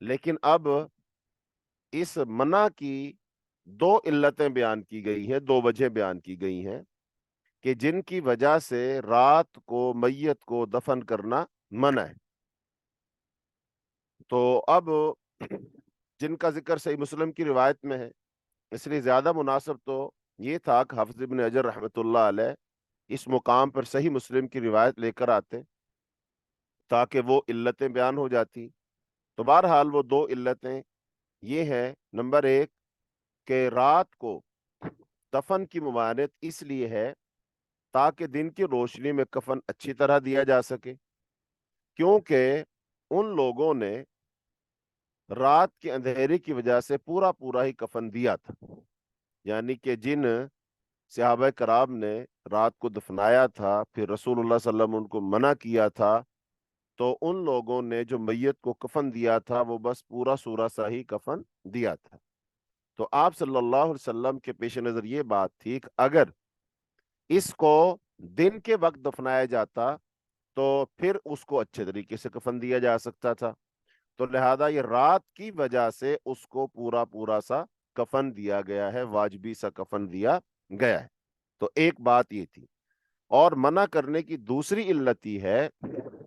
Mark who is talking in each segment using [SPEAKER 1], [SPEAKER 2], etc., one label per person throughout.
[SPEAKER 1] لیکن اب اس منع کی دو علتیں بیان کی گئی ہیں، دو وجہ بیان کی گئی ہیں کہ جن کی وجہ سے رات کو میت کو دفن کرنا منع ہے۔ تو اب جن کا ذکر صحیح مسلم کی روایت میں ہے، اس لیے زیادہ مناسب تو یہ تھا کہ حافظ ابن حجر رحمۃ اللہ علیہ اس مقام پر صحیح مسلم کی روایت لے کر آتے تاکہ وہ علتیں بیان ہو جاتی۔ تو بہرحال وہ دو علتیں یہ ہیں، نمبر ایک کہ رات کو دفن کی ممانعت اس لیے ہے تاکہ دن کی روشنی میں کفن اچھی طرح دیا جا سکے، کیونکہ ان لوگوں نے رات کے اندھیرے کی وجہ سے پورا پورا ہی کفن دیا تھا، یعنی کہ جن صحابہ کرام نے رات کو دفنایا تھا، پھر رسول اللہ صلی اللہ علیہ وسلم ان کو منع کیا تھا، تو ان لوگوں نے جو میت کو کفن دیا تھا وہ بس پورا سورا سا ہی کفن دیا تھا۔ تو آپ صلی اللہ علیہ وسلم کے پیش نظر یہ بات تھی کہ اگر اس کو دن کے وقت دفنایا جاتا تو پھر اس کو اچھے طریقے سے کفن دیا جا سکتا تھا، تو لہذا یہ رات کی وجہ سے اس کو پورا پورا سا کفن دیا گیا ہے، واجبی سا کفن دیا گیا ہے۔ تو ایک بات یہ تھی، اور منع کرنے کی دوسری علت یہ ہے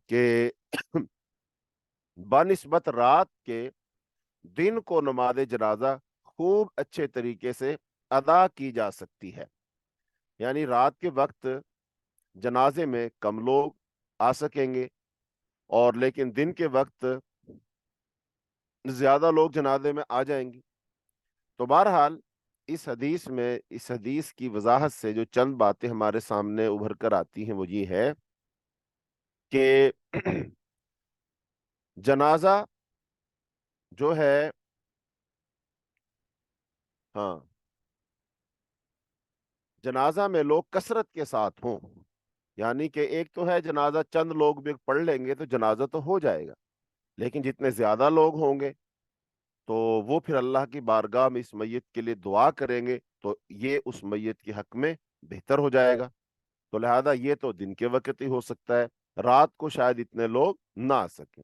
[SPEAKER 1] کہ بنسبت رات کے دن کو نماز جنازہ خوب اچھے طریقے سے ادا کی جا سکتی ہے، یعنی رات کے وقت جنازے میں کم لوگ آ سکیں گے، اور لیکن دن کے وقت زیادہ لوگ جنازے میں آ جائیں گے۔ تو بہرحال اس حدیث کی وضاحت سے جو چند باتیں ہمارے سامنے ابھر کر آتی ہیں وہ یہ ہے کہ جنازہ جو ہے، ہاں، جنازہ میں لوگ کثرت کے ساتھ ہوں، یعنی کہ ایک تو ہے جنازہ چند لوگ بھی پڑھ لیں گے تو جنازہ تو ہو جائے گا، لیکن جتنے زیادہ لوگ ہوں گے تو وہ پھر اللہ کی بارگاہ میں اس میت کے لیے دعا کریں گے، تو یہ اس میت کے حق میں بہتر ہو جائے گا۔ تو لہذا یہ تو دن کے وقت ہی ہو سکتا ہے، رات کو شاید اتنے لوگ نہ آ سکیں،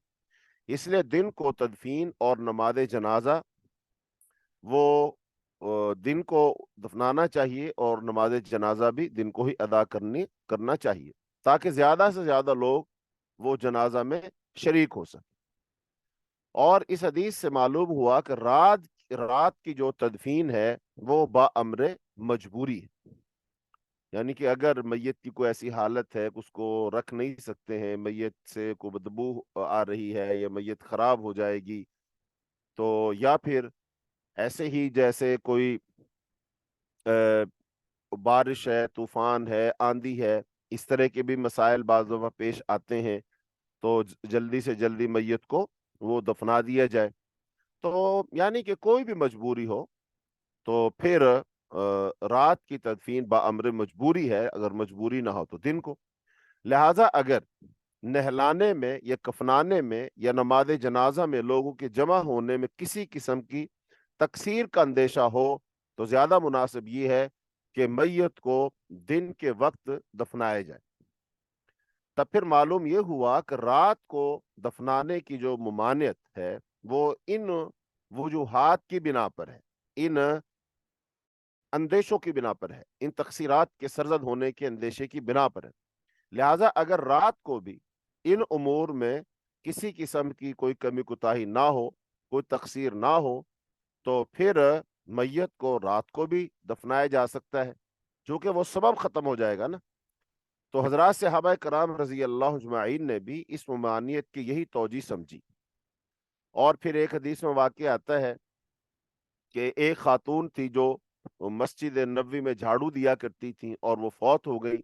[SPEAKER 1] اس لیے دن کو تدفین اور نماز جنازہ وہ دن کو دفنانا چاہیے، اور نماز جنازہ بھی دن کو ہی ادا کرنا چاہیے تاکہ زیادہ سے زیادہ لوگ وہ جنازہ میں شریک ہو سکیں۔ اور اس حدیث سے معلوم ہوا کہ رات کی جو تدفین ہے وہ بامر مجبوری ہے، یعنی کہ اگر میت کی کوئی ایسی حالت ہے کہ اس کو رکھ نہیں سکتے ہیں، میت سے کوئی بدبو آ رہی ہے یا میت خراب ہو جائے گی، تو یا پھر ایسے ہی جیسے کوئی بارش ہے، طوفان ہے، آندھی ہے، اس طرح کے بھی مسائل بعض دفعہ پیش آتے ہیں، تو جلدی سے جلدی میت کو وہ دفنا دیا جائے۔ تو یعنی کہ کوئی بھی مجبوری ہو تو پھر رات کی تدفین بامر مجبوری ہے، اگر مجبوری نہ ہو تو دن کو۔ لہذا اگر نہلانے میں یا کفنانے میں یا نماز جنازہ میں لوگوں کے جمع ہونے میں کسی قسم کی تقصیر کا اندیشہ ہو تو زیادہ مناسب یہ ہے کہ میت کو دن کے وقت دفنایا جائے۔ تب پھر معلوم یہ ہوا کہ رات کو دفنانے کی جو ممانعت ہے وہ ان وجوہات کی بنا پر ہے، ان اندیشوں کی بنا پر ہے، ان تقصیرات کے سرزد ہونے کے اندیشے کی بنا پر ہے۔ لہذا اگر رات کو بھی ان امور میں کسی قسم کی کوئی کمی کوتاہی نہ ہو، کوئی تقصیر نہ ہو، تو پھر میت کو رات کو بھی دفنایا جا سکتا ہے، چونکہ وہ سبب ختم ہو جائے گا نا۔ تو حضرات صحابہ کرام رضی اللہ اجمعین نے بھی اس ممانعت کی یہی توجہ سمجھی۔ اور پھر ایک حدیث میں واقع آتا ہے کہ ایک خاتون تھی جو مسجد نبوی میں جھاڑو دیا کرتی تھی اور وہ فوت ہو گئی،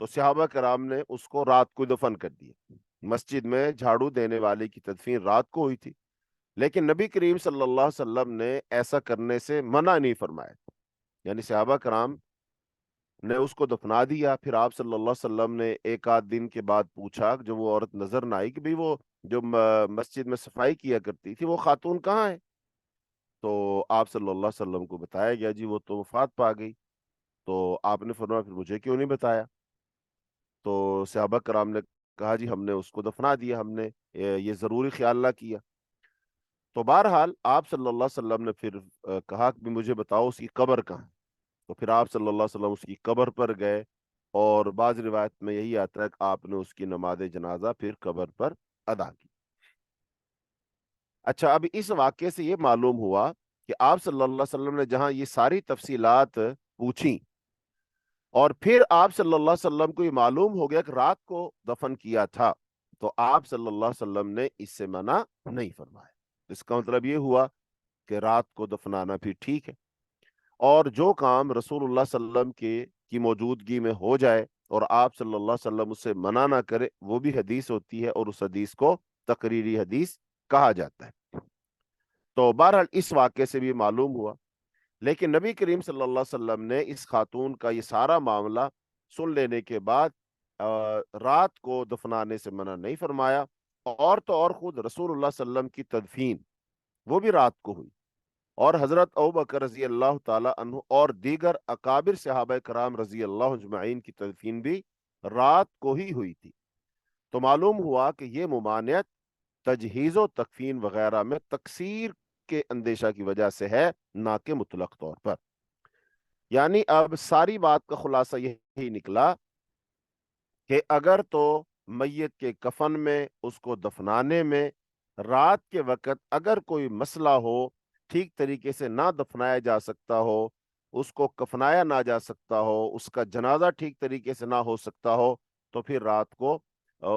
[SPEAKER 1] تو صحابہ کرام نے اس کو رات کو دفن کر دیا۔ مسجد میں جھاڑو دینے والے کی تدفین رات کو ہوئی تھی، لیکن نبی کریم صلی اللہ علیہ وسلم نے ایسا کرنے سے منع نہیں فرمایا، یعنی صحابہ کرام نے اس کو دفنا دیا۔ پھر آپ صلی اللہ علیہ وسلم نے ایک آدھ دن کے بعد پوچھا جب وہ عورت نظر نہ آئی کہ بھئی وہ جو مسجد میں صفائی کیا کرتی تھی وہ خاتون کہاں ہے؟ تو آپ صلی اللہ علیہ وسلم کو بتایا گیا جی وہ تو وفات پا گئی۔ تو آپ نے فرمایا پھر مجھے کیوں نہیں بتایا؟ تو صحابہ کرام نے کہا جی ہم نے اس کو دفنا دیا، ہم نے یہ ضروری خیال نہ کیا۔ تو بہرحال آپ صلی اللہ علیہ وسلم نے پھر کہا کہ مجھے بتاؤ اس کی قبر کہاں ہے۔ تو پھر آپ صلی اللہ علیہ وسلم اس کی قبر پر گئے، اور بعض روایت میں یہی آتا ہے کہ آپ نے اس کی نماز جنازہ پھر قبر پر ادا کی۔ اچھا، اب اس واقعے سے یہ معلوم ہوا کہ آپ صلی اللہ علیہ وسلم نے جہاں یہ ساری تفصیلات پوچھی، اور پھر آپ صلی اللہ علیہ وسلم کو یہ معلوم ہو گیا کہ رات کو دفن کیا تھا، تو آپ صلی اللہ علیہ وسلم نے اس سے منع نہیں فرمایا۔ اس کا مطلب یہ ہوا کہ رات کو دفنانا بھی ٹھیک ہے، اور جو کام رسول اللہ صلی اللہ علیہ وسلم کی موجودگی میں ہو جائے اور آپ صلی اللہ علیہ وسلم اسے منع نہ کرے، وہ بھی حدیث ہوتی ہے، اور اس حدیث کو تقریری حدیث کہا جاتا ہے۔ تو بہرحال اس واقعے سے بھی معلوم ہوا، لیکن نبی کریم صلی اللہ علیہ وسلم نے اس خاتون کا یہ سارا معاملہ سن لینے کے بعد رات کو دفنانے سے منع نہیں فرمایا، اور تو اور خود رسول اللہ صلی اللہ علیہ وسلم کی تدفین وہ بھی رات کو ہوئی، اور حضرت ابوبکر رضی اللہ تعالی عنہ اور دیگر اکابر صحابہ کرام رضی اللہ اجمعین کی تدفین بھی رات کو ہی ہوئی تھی۔ تو معلوم ہوا کہ یہ ممانعت تجہیز و تکفین وغیرہ میں تقصیر کے اندیشہ کی وجہ سے ہے، نہ کہ مطلق طور پر۔ یعنی اب ساری بات کا خلاصہ یہی نکلا کہ اگر تو میت کے کفن میں، اس کو دفنانے میں، رات کے وقت اگر کوئی مسئلہ ہو، ٹھیک طریقے سے نہ دفنایا جا سکتا ہو، اس کو کفنایا نہ جا سکتا ہو، اس کا جنازہ ٹھیک طریقے سے نہ ہو سکتا ہو، تو پھر رات کو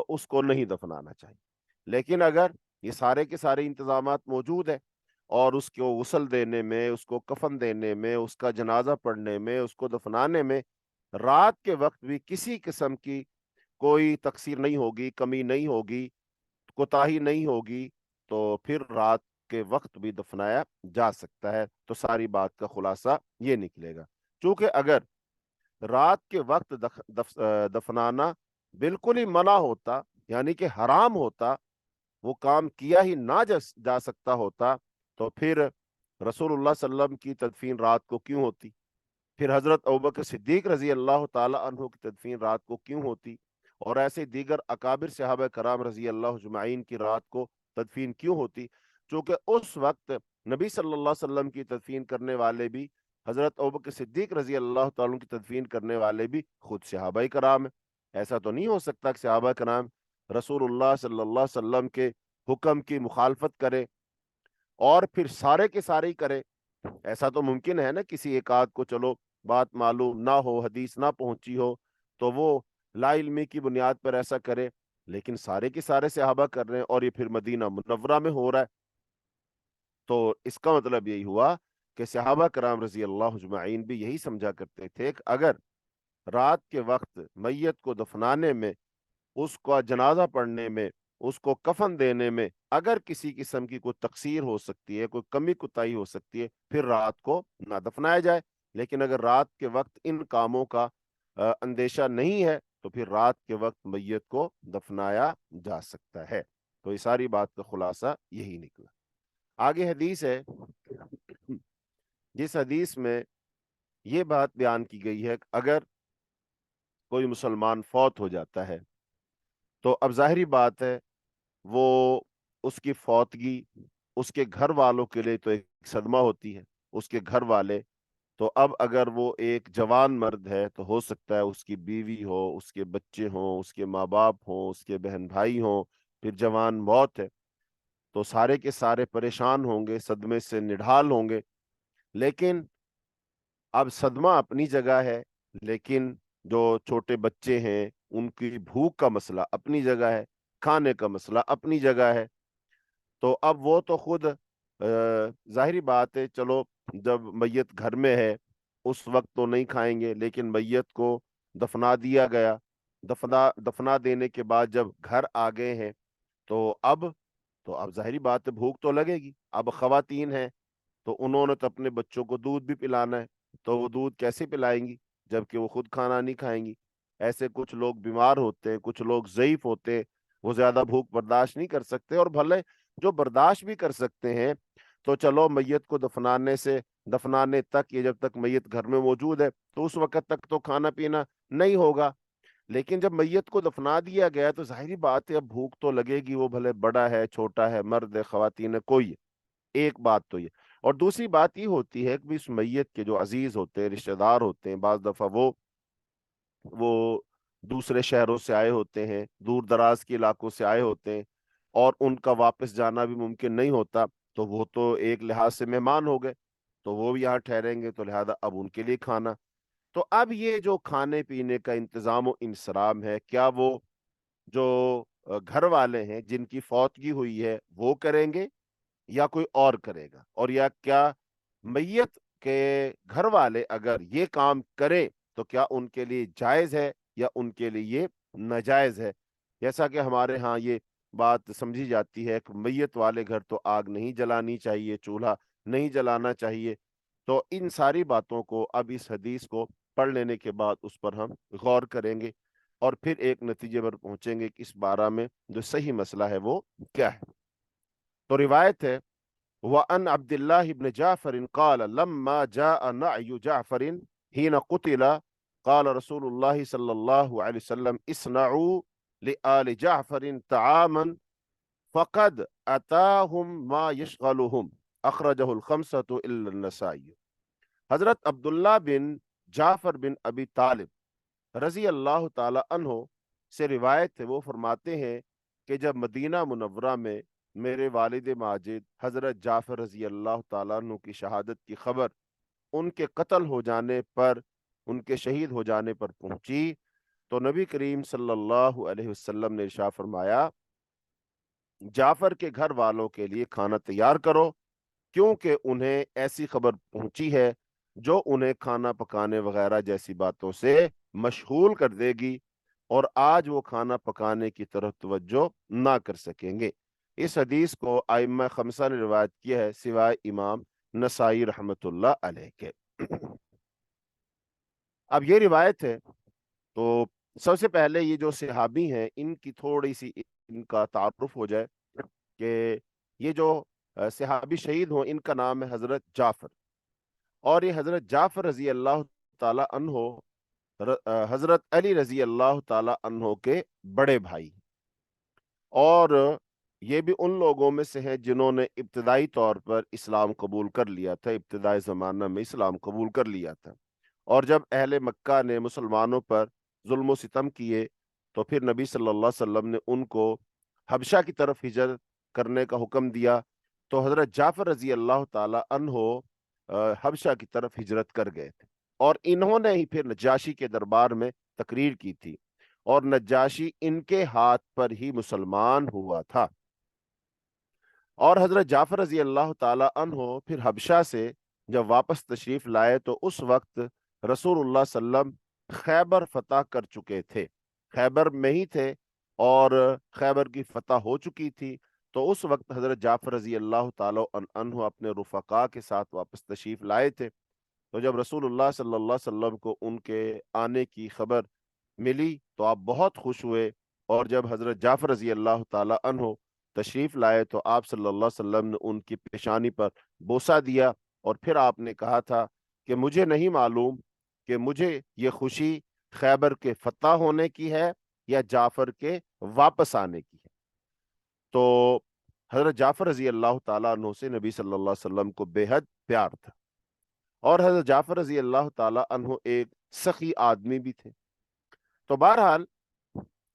[SPEAKER 1] اس کو نہیں دفنانا چاہیے۔ لیکن اگر یہ سارے کے سارے انتظامات موجود ہیں، اور اس کو غسل دینے میں، اس کو کفن دینے میں، اس کا جنازہ پڑھنے میں، اس کو دفنانے میں رات کے وقت بھی کسی قسم کی کوئی تقصیر نہیں ہوگی، کمی نہیں ہوگی، کوتاہی نہیں ہوگی، تو پھر رات کے وقت بھی دفنایا جا سکتا ہے۔ تو ساری بات کا خلاصہ یہ نکلے گا، چونکہ اگر رات کے وقت دفنانا بالکل ہی منع ہوتا، یعنی کہ حرام ہوتا، وہ کام کیا ہی نہ جا سکتا ہوتا، تو پھر رسول اللہ صلی اللہ علیہ وسلم کی تدفین رات کو کیوں ہوتی؟ پھر حضرت ابوبکر صدیق رضی اللہ تعالی عنہ کی تدفین رات کو کیوں ہوتی؟ اور ایسے دیگر اکابر صحابہ کرام رضی اللہ اجمعین کی رات کو تدفین کیوں ہوتی؟ چونکہ اس وقت نبی صلی اللہ علیہ وسلم کی تدفین کرنے والے بھی، حضرت ابوبکر صدیق رضی اللہ تعالیٰ عنہ کی تدفین کرنے والے بھی خود صحابہ کرام ہیں۔ ایسا تو نہیں ہو سکتا کہ صحابہ کرام رسول اللہ صلی اللہ علیہ وسلم کے حکم کی مخالفت کرے اور پھر سارے کے سارے ہی کرے۔ ایسا تو ممکن ہے نا، کسی ایک آدھ کو چلو بات معلوم نہ ہو، حدیث نہ پہنچی ہو، تو وہ لا علمی کی بنیاد پر ایسا کرے، لیکن سارے کے سارے صحابہ کر رہے ہیں، اور یہ پھر مدینہ منورہ میں ہو رہا ہے۔ تو اس کا مطلب یہی ہوا کہ صحابہ کرام رضی اللہ اجمعین بھی یہی سمجھا کرتے تھے کہ اگر رات کے وقت میت کو دفنانے میں، اس کا جنازہ پڑھنے میں، اس کو کفن دینے میں اگر کسی قسم کی کوئی تقصیر ہو سکتی ہے، کوئی کمی کوتاہی ہو سکتی ہے، پھر رات کو نہ دفنایا جائے۔ لیکن اگر رات کے وقت ان کاموں کا اندیشہ نہیں ہے، تو پھر رات کے وقت میت کو دفنایا جا سکتا ہے۔ تو یہ ساری بات کا خلاصہ یہی نکلا۔ آگے حدیث ہے، جس حدیث میں یہ بات بیان کی گئی ہے کہ اگر کوئی مسلمان فوت ہو جاتا ہے، تو اب ظاہری بات ہے وہ اس کی فوتگی اس کے گھر والوں کے لیے تو ایک صدمہ ہوتی ہے، اس کے گھر والے تو اب اگر وہ ایک جوان مرد ہے تو ہو سکتا ہے اس کی بیوی ہو، اس کے بچے ہوں، اس کے ماں باپ ہوں، اس کے بہن بھائی ہوں، پھر جوان موت ہے، تو سارے کے سارے پریشان ہوں گے، صدمے سے نڈھال ہوں گے۔ لیکن اب صدمہ اپنی جگہ ہے، لیکن جو چھوٹے بچے ہیں ان کی بھوک کا مسئلہ اپنی جگہ ہے، کھانے کا مسئلہ اپنی جگہ ہے۔ تو اب وہ تو خود ظاہری بات ہے، چلو جب میت گھر میں ہے اس وقت تو نہیں کھائیں گے، لیکن میت کو دفنا دیا گیا، دفنا دینے کے بعد جب گھر آ گئے ہیں، تو اب ظاہری بات ہے بھوک تو لگے گی۔ اب خواتین ہیں تو انہوں نے تو اپنے بچوں کو دودھ بھی پلانا ہے، تو وہ دودھ کیسے پلائیں گی جبکہ وہ خود کھانا نہیں کھائیں گی؟ ایسے کچھ لوگ بیمار ہوتے ہیں، کچھ لوگ ضعیف ہوتے ہیں، وہ زیادہ بھوک برداشت نہیں کر سکتے، اور بھلے جو برداشت بھی کر سکتے ہیں تو چلو میت کو دفنانے تک، یہ جب تک میت گھر میں موجود ہے تو اس وقت تک تو کھانا پینا نہیں ہوگا۔ لیکن جب میت کو دفنا دیا گیا تو ظاہری بات ہے اب بھوک تو لگے گی، وہ بھلے بڑا ہے، چھوٹا ہے، مرد ہے، خواتین ہے، کوئی ہے۔ ایک بات تو یہ، اور دوسری بات یہ ہوتی ہے کہ اس میت کے جو عزیز ہوتے ہیں، رشتہ دار ہوتے ہیں، بعض دفعہ وہ دوسرے شہروں سے آئے ہوتے ہیں، دور دراز کے علاقوں سے آئے ہوتے ہیں، اور ان کا واپس جانا بھی ممکن نہیں ہوتا، تو وہ تو ایک لحاظ سے مہمان ہو گئے، تو وہ بھی یہاں ٹھہریں گے، تو لہذا اب ان کے لیے کھانا، تو اب یہ جو کھانے پینے کا انتظام و انصرام ہے، کیا وہ جو گھر والے ہیں جن کی فوتگی ہوئی ہے وہ کریں گے یا کوئی اور کرے گا، اور یا کیا میت کے گھر والے اگر یہ کام کریں تو کیا ان کے لیے جائز ہے یا ان کے لیے یہ ناجائز ہے؟ جیسا کہ ہمارے ہاں یہ بات سمجھی جاتی ہے کہ میت والے گھر تو آگ نہیں جلانی چاہیے، چولہا نہیں جلانا چاہیے، تو ان ساری باتوں کو اب اس حدیث کو پڑھ لینے کے بعد اس پر ہم غور کریں گے، اور پھر ایک نتیجے پر پہنچیں گے کہ اس بارہ میں جو صحیح مسئلہ ہے وہ کیا ہے۔ تو روایت ہے، وَأَنْ عَبْدِ اللَّهِ بْنِ جَعْفَرٍ قَالَ لَمَّا جَاءَ نَعْيُ جَعْفَرٍ حِينَ قُتِلَ قَالَ رسول اللہ صلی اللہ علیہ وسلم اصنعوا لآل جعفر طعاما فقد اتاهم ما يشغلهم اخرجه الخمسة الا النسائی۔ حضرت عبداللہ بن جعفر بن ابی طالب رضی اللہ تعالی عنہ سے روایت ہے، وہ فرماتے ہیں کہ جب مدینہ منورہ میں میرے والد ماجد حضرت جعفر رضی اللہ تعالیٰ عنہ کی شہادت کی خبر ان کے قتل ہو جانے پر، ان کے شہید ہو جانے پر پہنچی، تو نبی کریم صلی اللہ علیہ وسلم نے ارشاد فرمایا، جعفر کے گھر والوں کے لیے کھانا تیار کرو، کیونکہ انہیں ایسی خبر پہنچی ہے جو انہیں کھانا پکانے وغیرہ جیسی باتوں سے مشغول کر دے گی، اور آج وہ کھانا پکانے کی طرف توجہ نہ کر سکیں گے۔ اس حدیث کو ائمہ خمسہ نے روایت کیا ہے سوائے امام نسائی رحمت اللہ علیہ کے۔ اب یہ روایت ہے، تو سب سے پہلے یہ جو صحابی ہیں ان کی تھوڑی سی ان کا تعارف ہو جائے کہ یہ جو صحابی شہید ہوں ان کا نام ہے حضرت جعفر، اور یہ حضرت جعفر رضی اللہ تعالی عنہ حضرت علی رضی اللہ تعالی عنہ کے بڑے بھائی، اور یہ بھی ان لوگوں میں سے ہیں جنہوں نے ابتدائی طور پر اسلام قبول کر لیا تھا، ابتدائی زمانہ میں اسلام قبول کر لیا تھا، اور جب اہل مکہ نے مسلمانوں پر ظلم و ستم کیے تو پھر نبی صلی اللہ علیہ وسلم نے ان کو حبشہ کی طرف ہجرت کرنے کا حکم دیا، تو حضرت جعفر رضی اللہ تعالی عنہ حبشہ کی طرف ہجرت کر گئے تھے، اور انہوں نے ہی پھر نجاشی کے دربار میں تقریر کی تھی، اور نجاشی ان کے ہاتھ پر ہی مسلمان ہوا تھا، اور حضرت جعفر رضی اللہ تعالی عنہ پھر حبشہ سے جب واپس تشریف لائے تو اس وقت رسول اللہ صلی اللہ علیہ وسلم خیبر فتح کر چکے تھے، خیبر میں ہی تھے، اور خیبر کی فتح ہو چکی تھی، تو اس وقت حضرت جعفر رضی اللہ تعالی عنہ اپنے رفقا کے ساتھ واپس تشریف لائے تھے، تو جب رسول اللہ صلی اللہ علیہ وسلم کو ان کے آنے کی خبر ملی تو آپ بہت خوش ہوئے، اور جب حضرت جعفر رضی اللہ تعالی عنہ تشریف لائے تو آپ صلی اللہ علیہ وسلم نے ان کی پیشانی پر بوسہ دیا، اور پھر آپ نے کہا تھا کہ مجھے نہیں معلوم کہ مجھے یہ خوشی خیبر کے فتح ہونے کی ہے یا جعفر کے واپس آنے کی ہے۔ تو حضرت جعفر رضی اللہ تعالیٰ عنہ سے نبی صلی اللہ علیہ وسلم کو بے حد پیار تھا، اور حضرت جعفر رضی اللہ تعالیٰ عنہ ایک سخی آدمی بھی تھے، تو بہرحال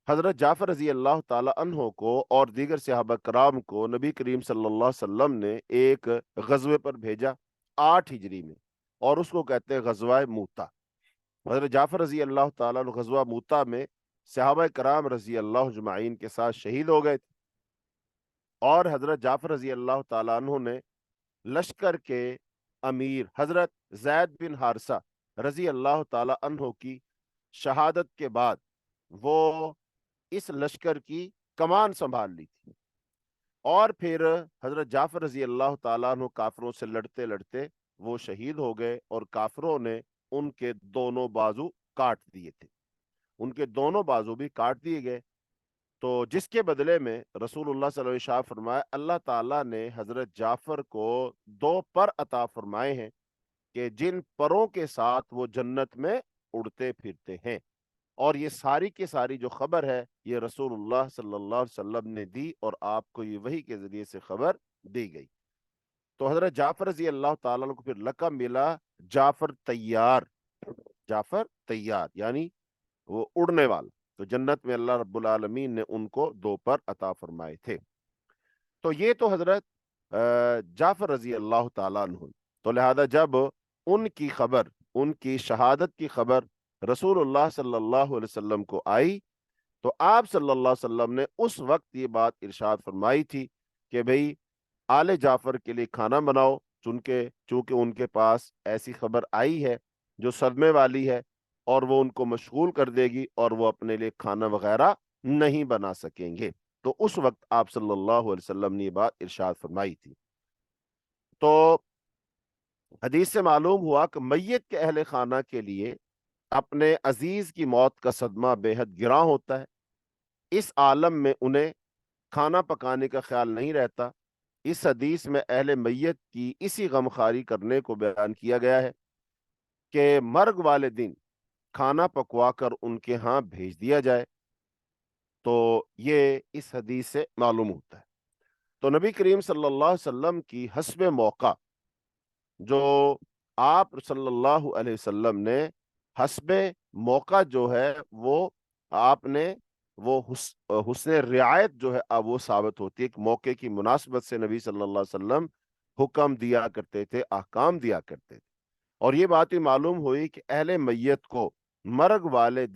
[SPEAKER 1] حضرت جعفر رضی اللہ تعالی عنہ کو اور دیگر صحابہ کرام کو نبی کریم صلی اللہ علیہ وسلم نے ایک غزوے پر بھیجا 8 ہجری میں، اور اس کو کہتے ہیں غزوہ موتا۔ حضرت جعفر رضی اللہ تعالیٰ عنہ غزوہ موتا میں صحابہ کرام رضی اللہ اجمعین کے ساتھ شہید ہو گئے تھے، اور حضرت جعفر رضی اللہ تعالیٰ عنہ نے لشکر کے امیر حضرت زید بن حارثہ رضی اللہ تعالی عنہ کی شہادت کے بعد وہ اس لشکر کی کمان سنبھال لی تھی، اور پھر حضرت جعفر رضی اللہ تعالیٰ عنہ کافروں سے لڑتے لڑتے وہ شہید ہو گئے، اور کافروں نے ان کے دونوں بازو کاٹ دیے تھے، ان کے دونوں بازو بھی کاٹ دیے گئے، تو جس کے بدلے میں رسول اللہ صلی اللہ علیہ وسلم فرمایا اللہ تعالیٰ نے حضرت جعفر کو 2 پر عطا فرمائے ہیں کہ جن پروں کے ساتھ وہ جنت میں اڑتے پھرتے ہیں، اور یہ ساری کی ساری جو خبر ہے یہ رسول اللہ صلی اللہ علیہ وسلم نے دی، اور آپ کو یہ وحی کے ذریعے سے خبر دی گئی۔ تو حضرت جعفر رضی اللہ تعالیٰ عنہ کو پھر لقب ملا جعفر تیار. جعفر تیار یعنی وہ اڑنے والا. تو جنت میں اللہ رب العالمین نے ان کو دو پر عطا فرمائے تھے. تو یہ تو حضرت جعفر رضی اللہ تعالیٰ عنہ. تو لہذا جب ان کی خبر، ان کی شہادت کی خبر رسول اللہ صلی اللہ علیہ وسلم کو آئی تو آپ صلی اللہ علیہ وسلم نے اس وقت یہ بات ارشاد فرمائی تھی کہ بھئی آل جعفر کے لیے کھانا بناؤ، چونکہ ان کے پاس ایسی خبر آئی ہے جو صدمے والی ہے اور وہ ان کو مشغول کر دے گی اور وہ اپنے لیے کھانا وغیرہ نہیں بنا سکیں گے. تو اس وقت آپ صلی اللہ علیہ وسلم نے یہ بات ارشاد فرمائی تھی. تو حدیث سے معلوم ہوا کہ میت کے اہل خانہ کے لیے اپنے عزیز کی موت کا صدمہ بے حد گراں ہوتا ہے. اس عالم میں انہیں کھانا پکانے کا خیال نہیں رہتا. اس حدیث میں اہل میت کی اسی غمخواری کرنے کو بیان کیا گیا ہے کہ مرگ والے دن کھانا پکوا کر ان کے ہاں بھیج دیا جائے. تو یہ اس حدیث سے معلوم ہوتا ہے. تو نبی کریم صلی اللہ علیہ وسلم کی حسب موقع جو آپ صلی اللہ علیہ وسلم نے حسب موقع جو ہے وہ آپ نے وہ حسن رعایت جو ہے اب وہ ثابت ہوتی ہے. ایک موقع کی مناسبت سے نبی صلی اللہ علیہ وسلم حکم دیا کرتے تھے، احکام دیا کرتے تھے. اور یہ بات بھی معلوم ہوئی کہ اہل میت کو مرگ والے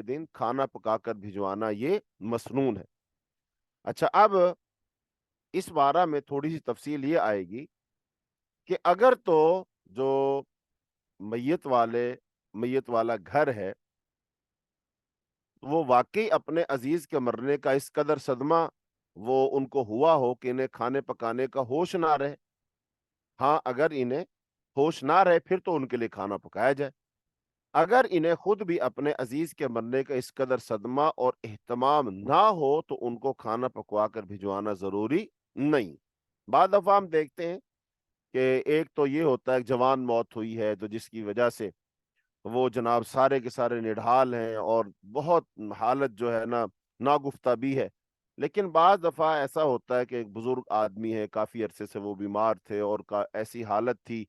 [SPEAKER 1] دن کھانا پکا کر بھجوانا یہ مسنون ہے. اچھا، اب اس بارہ میں تھوڑی سی تفصیل یہ آئے گی کہ اگر تو جو میت والا گھر ہے وہ واقعی اپنے عزیز کے مرنے کا اس قدر صدمہ وہ ان کو ہوا ہو کہ انہیں کھانے پکانے کا ہوش نہ رہے. ہاں، اگر انہیں ہوش نہ رہے پھر تو ان کے لیے کھانا پکایا جائے. اگر انہیں خود بھی اپنے عزیز کے مرنے کا اس قدر صدمہ اور اہتمام نہ ہو تو ان کو کھانا پکوا کر بھجوانا ضروری نہیں. بعض دفعہ ہم دیکھتے ہیں کہ ایک تو یہ ہوتا ہے کہ جوان موت ہوئی ہے تو جس کی وجہ سے وہ جناب سارے کے سارے نڈھال ہیں اور بہت حالت جو ہے نا ناگفتہ بھی ہے. لیکن بعض دفعہ ایسا ہوتا ہے کہ ایک بزرگ آدمی ہے، کافی عرصے سے وہ بیمار تھے اور ایسی حالت تھی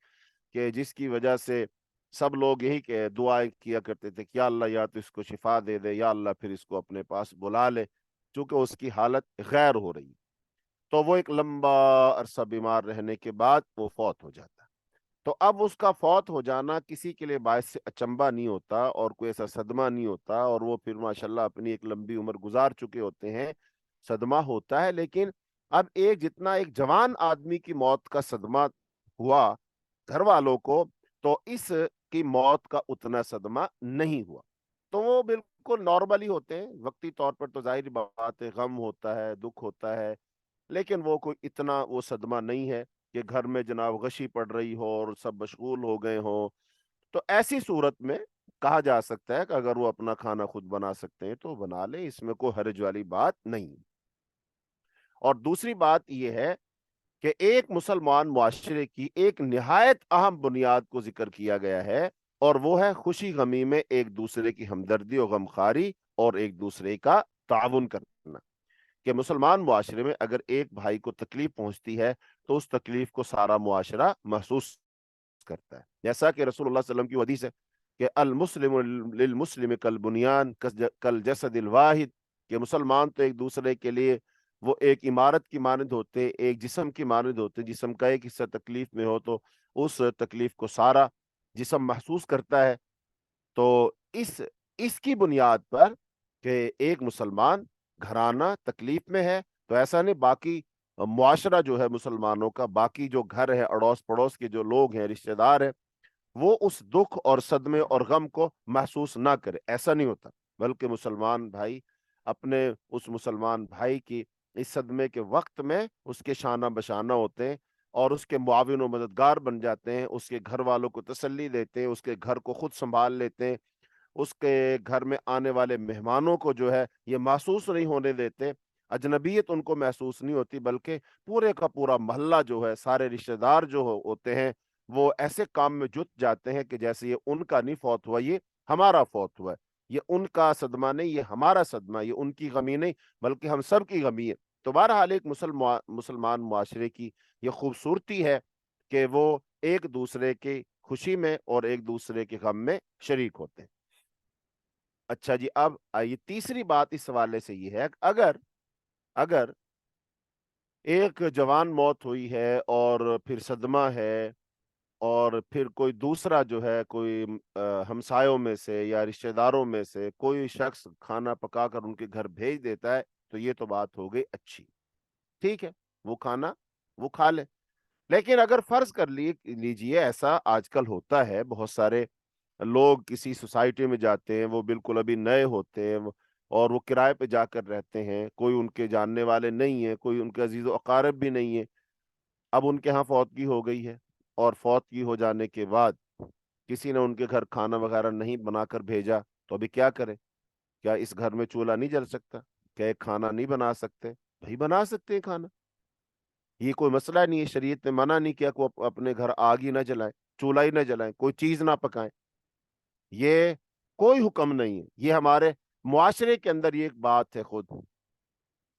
[SPEAKER 1] کہ جس کی وجہ سے سب لوگ یہی کہ دعائیں کیا کرتے تھے کہ یا اللہ یا تو اس کو شفا دے دے، یا اللہ پھر اس کو اپنے پاس بلا لے، چونکہ اس کی حالت غیر ہو رہی. تو وہ ایک لمبا عرصہ بیمار رہنے کے بعد وہ فوت ہو جاتا. تو اب اس کا فوت ہو جانا کسی کے لیے باعث سے اچنبا نہیں ہوتا اور کوئی ایسا صدمہ نہیں ہوتا، اور وہ پھر ماشاءاللہ اپنی ایک لمبی عمر گزار چکے ہوتے ہیں. صدمہ ہوتا ہے، لیکن اب جتنا ایک جوان آدمی کی موت کا صدمہ ہوا گھر والوں کو، تو اس کی موت کا اتنا صدمہ نہیں ہوا. تو وہ بالکل نارملی ہوتے ہیں. وقتی طور پر تو ظاہر بات ہے، غم ہوتا ہے، دکھ ہوتا ہے، لیکن وہ کوئی اتنا وہ صدمہ نہیں ہے کہ گھر میں جناب غشی پڑ رہی ہو اور سب مشغول ہو گئے ہوں. تو ایسی صورت میں کہا جا سکتا ہے کہ اگر وہ اپنا کھانا خود بنا سکتے ہیں تو بنا لیں، اس میں کوئی حرج والی بات نہیں. اور دوسری بات یہ ہے کہ ایک مسلمان معاشرے کی ایک نہایت اہم بنیاد کو ذکر کیا گیا ہے، اور وہ ہے خوشی غمی میں ایک دوسرے کی ہمدردی اور غمخواری اور ایک دوسرے کا تعاون کرنا. کہ مسلمان معاشرے میں اگر ایک بھائی کو تکلیف پہنچتی ہے تو اس تکلیف کو سارا معاشرہ محسوس کرتا ہے. جیسا کہ رسول اللہ صلی اللہ علیہ وسلم کی حدیث ہے کہ المسلم للمسلم کالبنیان کالجسد الواحد، کہ مسلمان تو ایک دوسرے کے لیے وہ ایک عمارت کی مانند ہوتے، ایک جسم کی مانند ہوتے. جسم کا ایک حصہ تکلیف میں ہو تو اس تکلیف کو سارا جسم محسوس کرتا ہے. تو اس کی بنیاد پر کہ ایک مسلمان گھرانہ تکلیف میں ہے تو ایسا نہیں باقی معاشرہ جو ہے مسلمانوں کا، باقی جو گھر ہے، اڑوس پڑوس کے جو لوگ ہیں، رشتہ دار ہیں، وہ اس دکھ اور صدمے اور غم کو محسوس نہ کرے. ایسا نہیں ہوتا، بلکہ مسلمان بھائی اپنے اس مسلمان بھائی کی اس صدمے کے وقت میں اس کے شانہ بشانہ ہوتے ہیں اور اس کے معاون و مددگار بن جاتے ہیں. اس کے گھر والوں کو تسلی دیتے ہیں، اس کے گھر کو خود سنبھال لیتے ہیں، اس کے گھر میں آنے والے مہمانوں کو جو ہے یہ محسوس نہیں ہونے دیتے، اجنبیت ان کو محسوس نہیں ہوتی، بلکہ پورے کا پورا محلہ جو ہے، سارے رشتہ دار جو ہوتے ہیں وہ ایسے کام میں جت جاتے ہیں کہ جیسے یہ ان کا نہیں فوت ہوا، یہ ہمارا فوت ہوا ہے. یہ ان کا صدمہ نہیں، یہ ہمارا صدمہ، یہ ان کی غمی نہیں بلکہ ہم سب کی غمی ہے. تو بہرحال ایک مسلمان معاشرے کی یہ خوبصورتی ہے کہ وہ ایک دوسرے کی خوشی میں اور ایک دوسرے کے غم میں شریک ہوتے ہیں۔ اچھا جی، اب آئیے تیسری بات اس حوالے سے یہ ہے، اگر ایک جوان موت ہوئی ہے اور پھر صدمہ ہے، اور پھر کوئی دوسرا جو ہے کوئی ہمسایوں میں سے یا رشتہ داروں میں سے کوئی شخص کھانا پکا کر ان کے گھر بھیج دیتا ہے، تو یہ تو بات ہو گئی اچھی، ٹھیک ہے، وہ کھانا وہ کھا لے۔ لیکن اگر فرض کر لیجئے ایسا آج کل ہوتا ہے، بہت سارے لوگ کسی سوسائٹی میں جاتے ہیں، وہ بالکل ابھی نئے ہوتے ہیں، اور وہ کرائے پہ جا کر رہتے ہیں، کوئی ان کے جاننے والے نہیں ہیں، کوئی ان کے عزیز و اقارب بھی نہیں ہے۔ اب ان کے ہاں فوتگی ہو گئی ہے، اور فوتگی ہو جانے کے بعد کسی نے ان کے گھر کھانا وغیرہ نہیں بنا کر بھیجا، تو ابھی کیا کرے؟ کیا اس گھر میں چولہا نہیں جل سکتا؟ کیا ایک کھانا نہیں بنا سکتے؟ بھائی بنا سکتے ہیں کھانا، یہ کوئی مسئلہ نہیں ہے، شریعت نے منع نہیں کیا کہ اپنے گھر آگ ہی نہ جلائیں، چولہا ہی نہ جلائیں، کوئی چیز نہ پکائیں، یہ کوئی حکم نہیں ہے، یہ ہمارے معاشرے کے اندر یہ ایک بات ہے خود،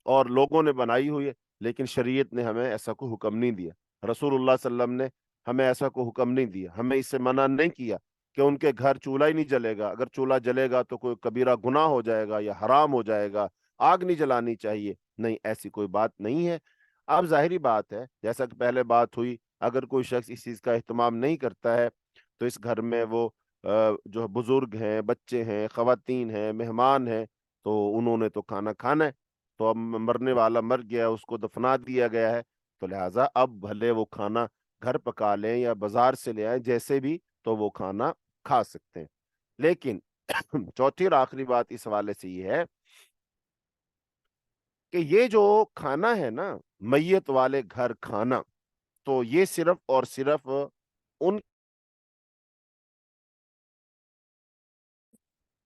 [SPEAKER 1] اور لوگوں نے بنائی ہوئی ہے، لیکن شریعت نے ہمیں ایسا کوئی حکم نہیں دیا، رسول اللہ صلی اللہ علیہ وسلم نے ہمیں ایسا کوئی حکم نہیں دیا، ہمیں اس سے منع نہیں کیا کہ ان کے گھر چولہا ہی نہیں جلے گا، اگر چولہا جلے گا تو کوئی کبیرہ گناہ ہو جائے گا یا حرام ہو جائے گا، آگ نہیں جلانی چاہیے، نہیں، ایسی کوئی بات نہیں ہے۔ اب ظاہری بات ہے، جیسا کہ پہلے بات ہوئی، اگر کوئی شخص اس چیز کا اہتمام نہیں کرتا ہے تو اس گھر میں وہ جو بزرگ ہیں، بچے ہیں، خواتین ہیں، مہمان ہیں، تو انہوں نے تو کھانا کھانا ہے، تو اب مرنے والا مر گیا، اس کو دفنا دیا گیا ہے، تو لہٰذا اب بھلے وہ کھانا گھر پکا لیں یا بازار سے لے آئیں، جیسے بھی، تو وہ کھانا کھا سکتے ہیں۔ لیکن چوتھی اور آخری بات اس حوالے سے یہ ہے کہ یہ جو کھانا ہے نا، میت والے گھر کھانا، تو یہ صرف اور صرف ان،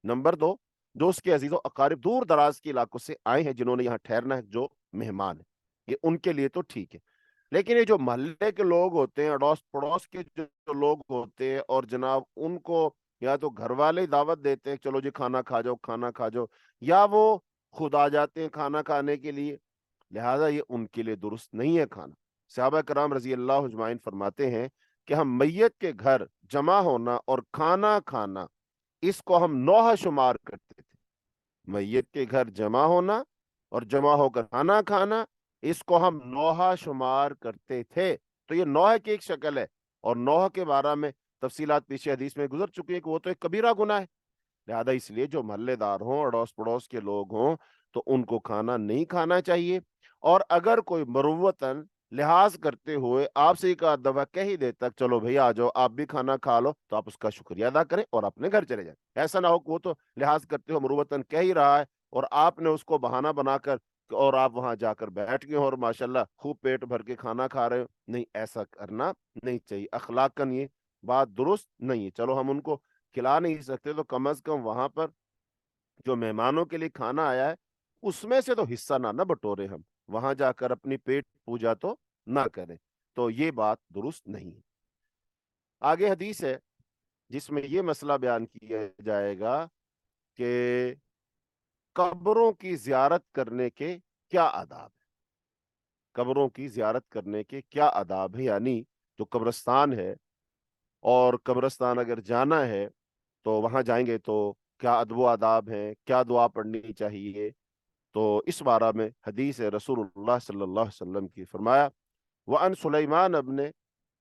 [SPEAKER 1] نمبر دو، جو اس کے عزیز و اقارب دور دراز کے علاقوں سے آئے ہیں، جنہوں نے یہاں ٹھہرنا ہے، جو مہمان ہیں، یہ ان کے لیے تو ٹھیک ہے۔ لیکن یہ جو محلے کے لوگ ہوتے ہیں، اڑوس پڑوس کے جو لوگ ہوتے ہیں، اور جناب ان کو یا تو گھر والے ہی دعوت دیتے ہیں، چلو جی کھانا کھا جاؤ، کھانا کھا جاؤ، یا وہ خود آ جاتے ہیں کھانا کھانے کے لیے، لہٰذا یہ ان کے لیے درست نہیں ہے کھانا۔ صحابہ کرام رضی اللہ اجمعین فرماتے ہیں کہ ہم میت کے گھر جمع ہونا اور کھانا کھانا، اس کو ہم نوحہ شمار کرتے تھے۔ میت کے گھر جمع ہونا اور جمع ہو کر کھانا کھانا، اس کو ہم نوحہ شمار کرتے تھے۔ تو یہ نوحہ کی ایک شکل ہے، اور نوحہ کے بارے میں تفصیلات پیچھے حدیث میں گزر چکی ہیں کہ وہ تو ایک کبیرہ گناہ ہے، لہذا اس لیے جو محلے دار ہوں، اڑوس پڑوس کے لوگ ہوں، تو ان کو کھانا نہیں کھانا چاہیے، اور اگر کوئی مروتاً لحاظ کرتے ہوئے آپ سے ایک آدھ دفعہ کہہ ہی دیتا چلو بھئی آ جاؤ آپ بھی کھانا کھا لو، تو آپ اس کا شکریہ ادا کریں اور اپنے گھر چلے جائیں۔ ایسا نہ ہو کہ وہ تو لحاظ کرتے ہو مروتاً کہہ ہی رہا ہے، اور آپ نے اس کو بہانہ بنا کر اور آپ وہاں جا کر بیٹھ گئے ہو اور ماشاءاللہ خوب پیٹ بھر کے کھانا کھا رہے ہو، نہیں، ایسا کرنا نہیں چاہیے، اخلاقاً یہ بات درست نہیں ہے۔ چلو ہم ان کو کھلا نہیں سکتے تو کم از کم وہاں پر جو مہمانوں کے لیے کھانا آیا ہے، اس میں سے تو حصہ نہ بٹورے، ہم وہاں جا کر اپنی پیٹ پوجا تو نہ کریں، تو یہ بات درست نہیں ہے۔ آگے حدیث ہے جس میں یہ مسئلہ بیان کیا جائے گا کہ قبروں کی زیارت کرنے کے کیا آداب ہیں، قبروں کی زیارت کرنے کے کیا آداب ہیں، یعنی جو قبرستان ہے، اور قبرستان اگر جانا ہے تو وہاں جائیں گے تو کیا ادب و آداب ہیں، کیا دعا پڑھنی چاہیے، تو اس بارے میں حدیث ہے رسول اللہ صلی اللہ علیہ وسلم کی، فرمایا وَأَنْ سُلَيْمَانَ ابْنِ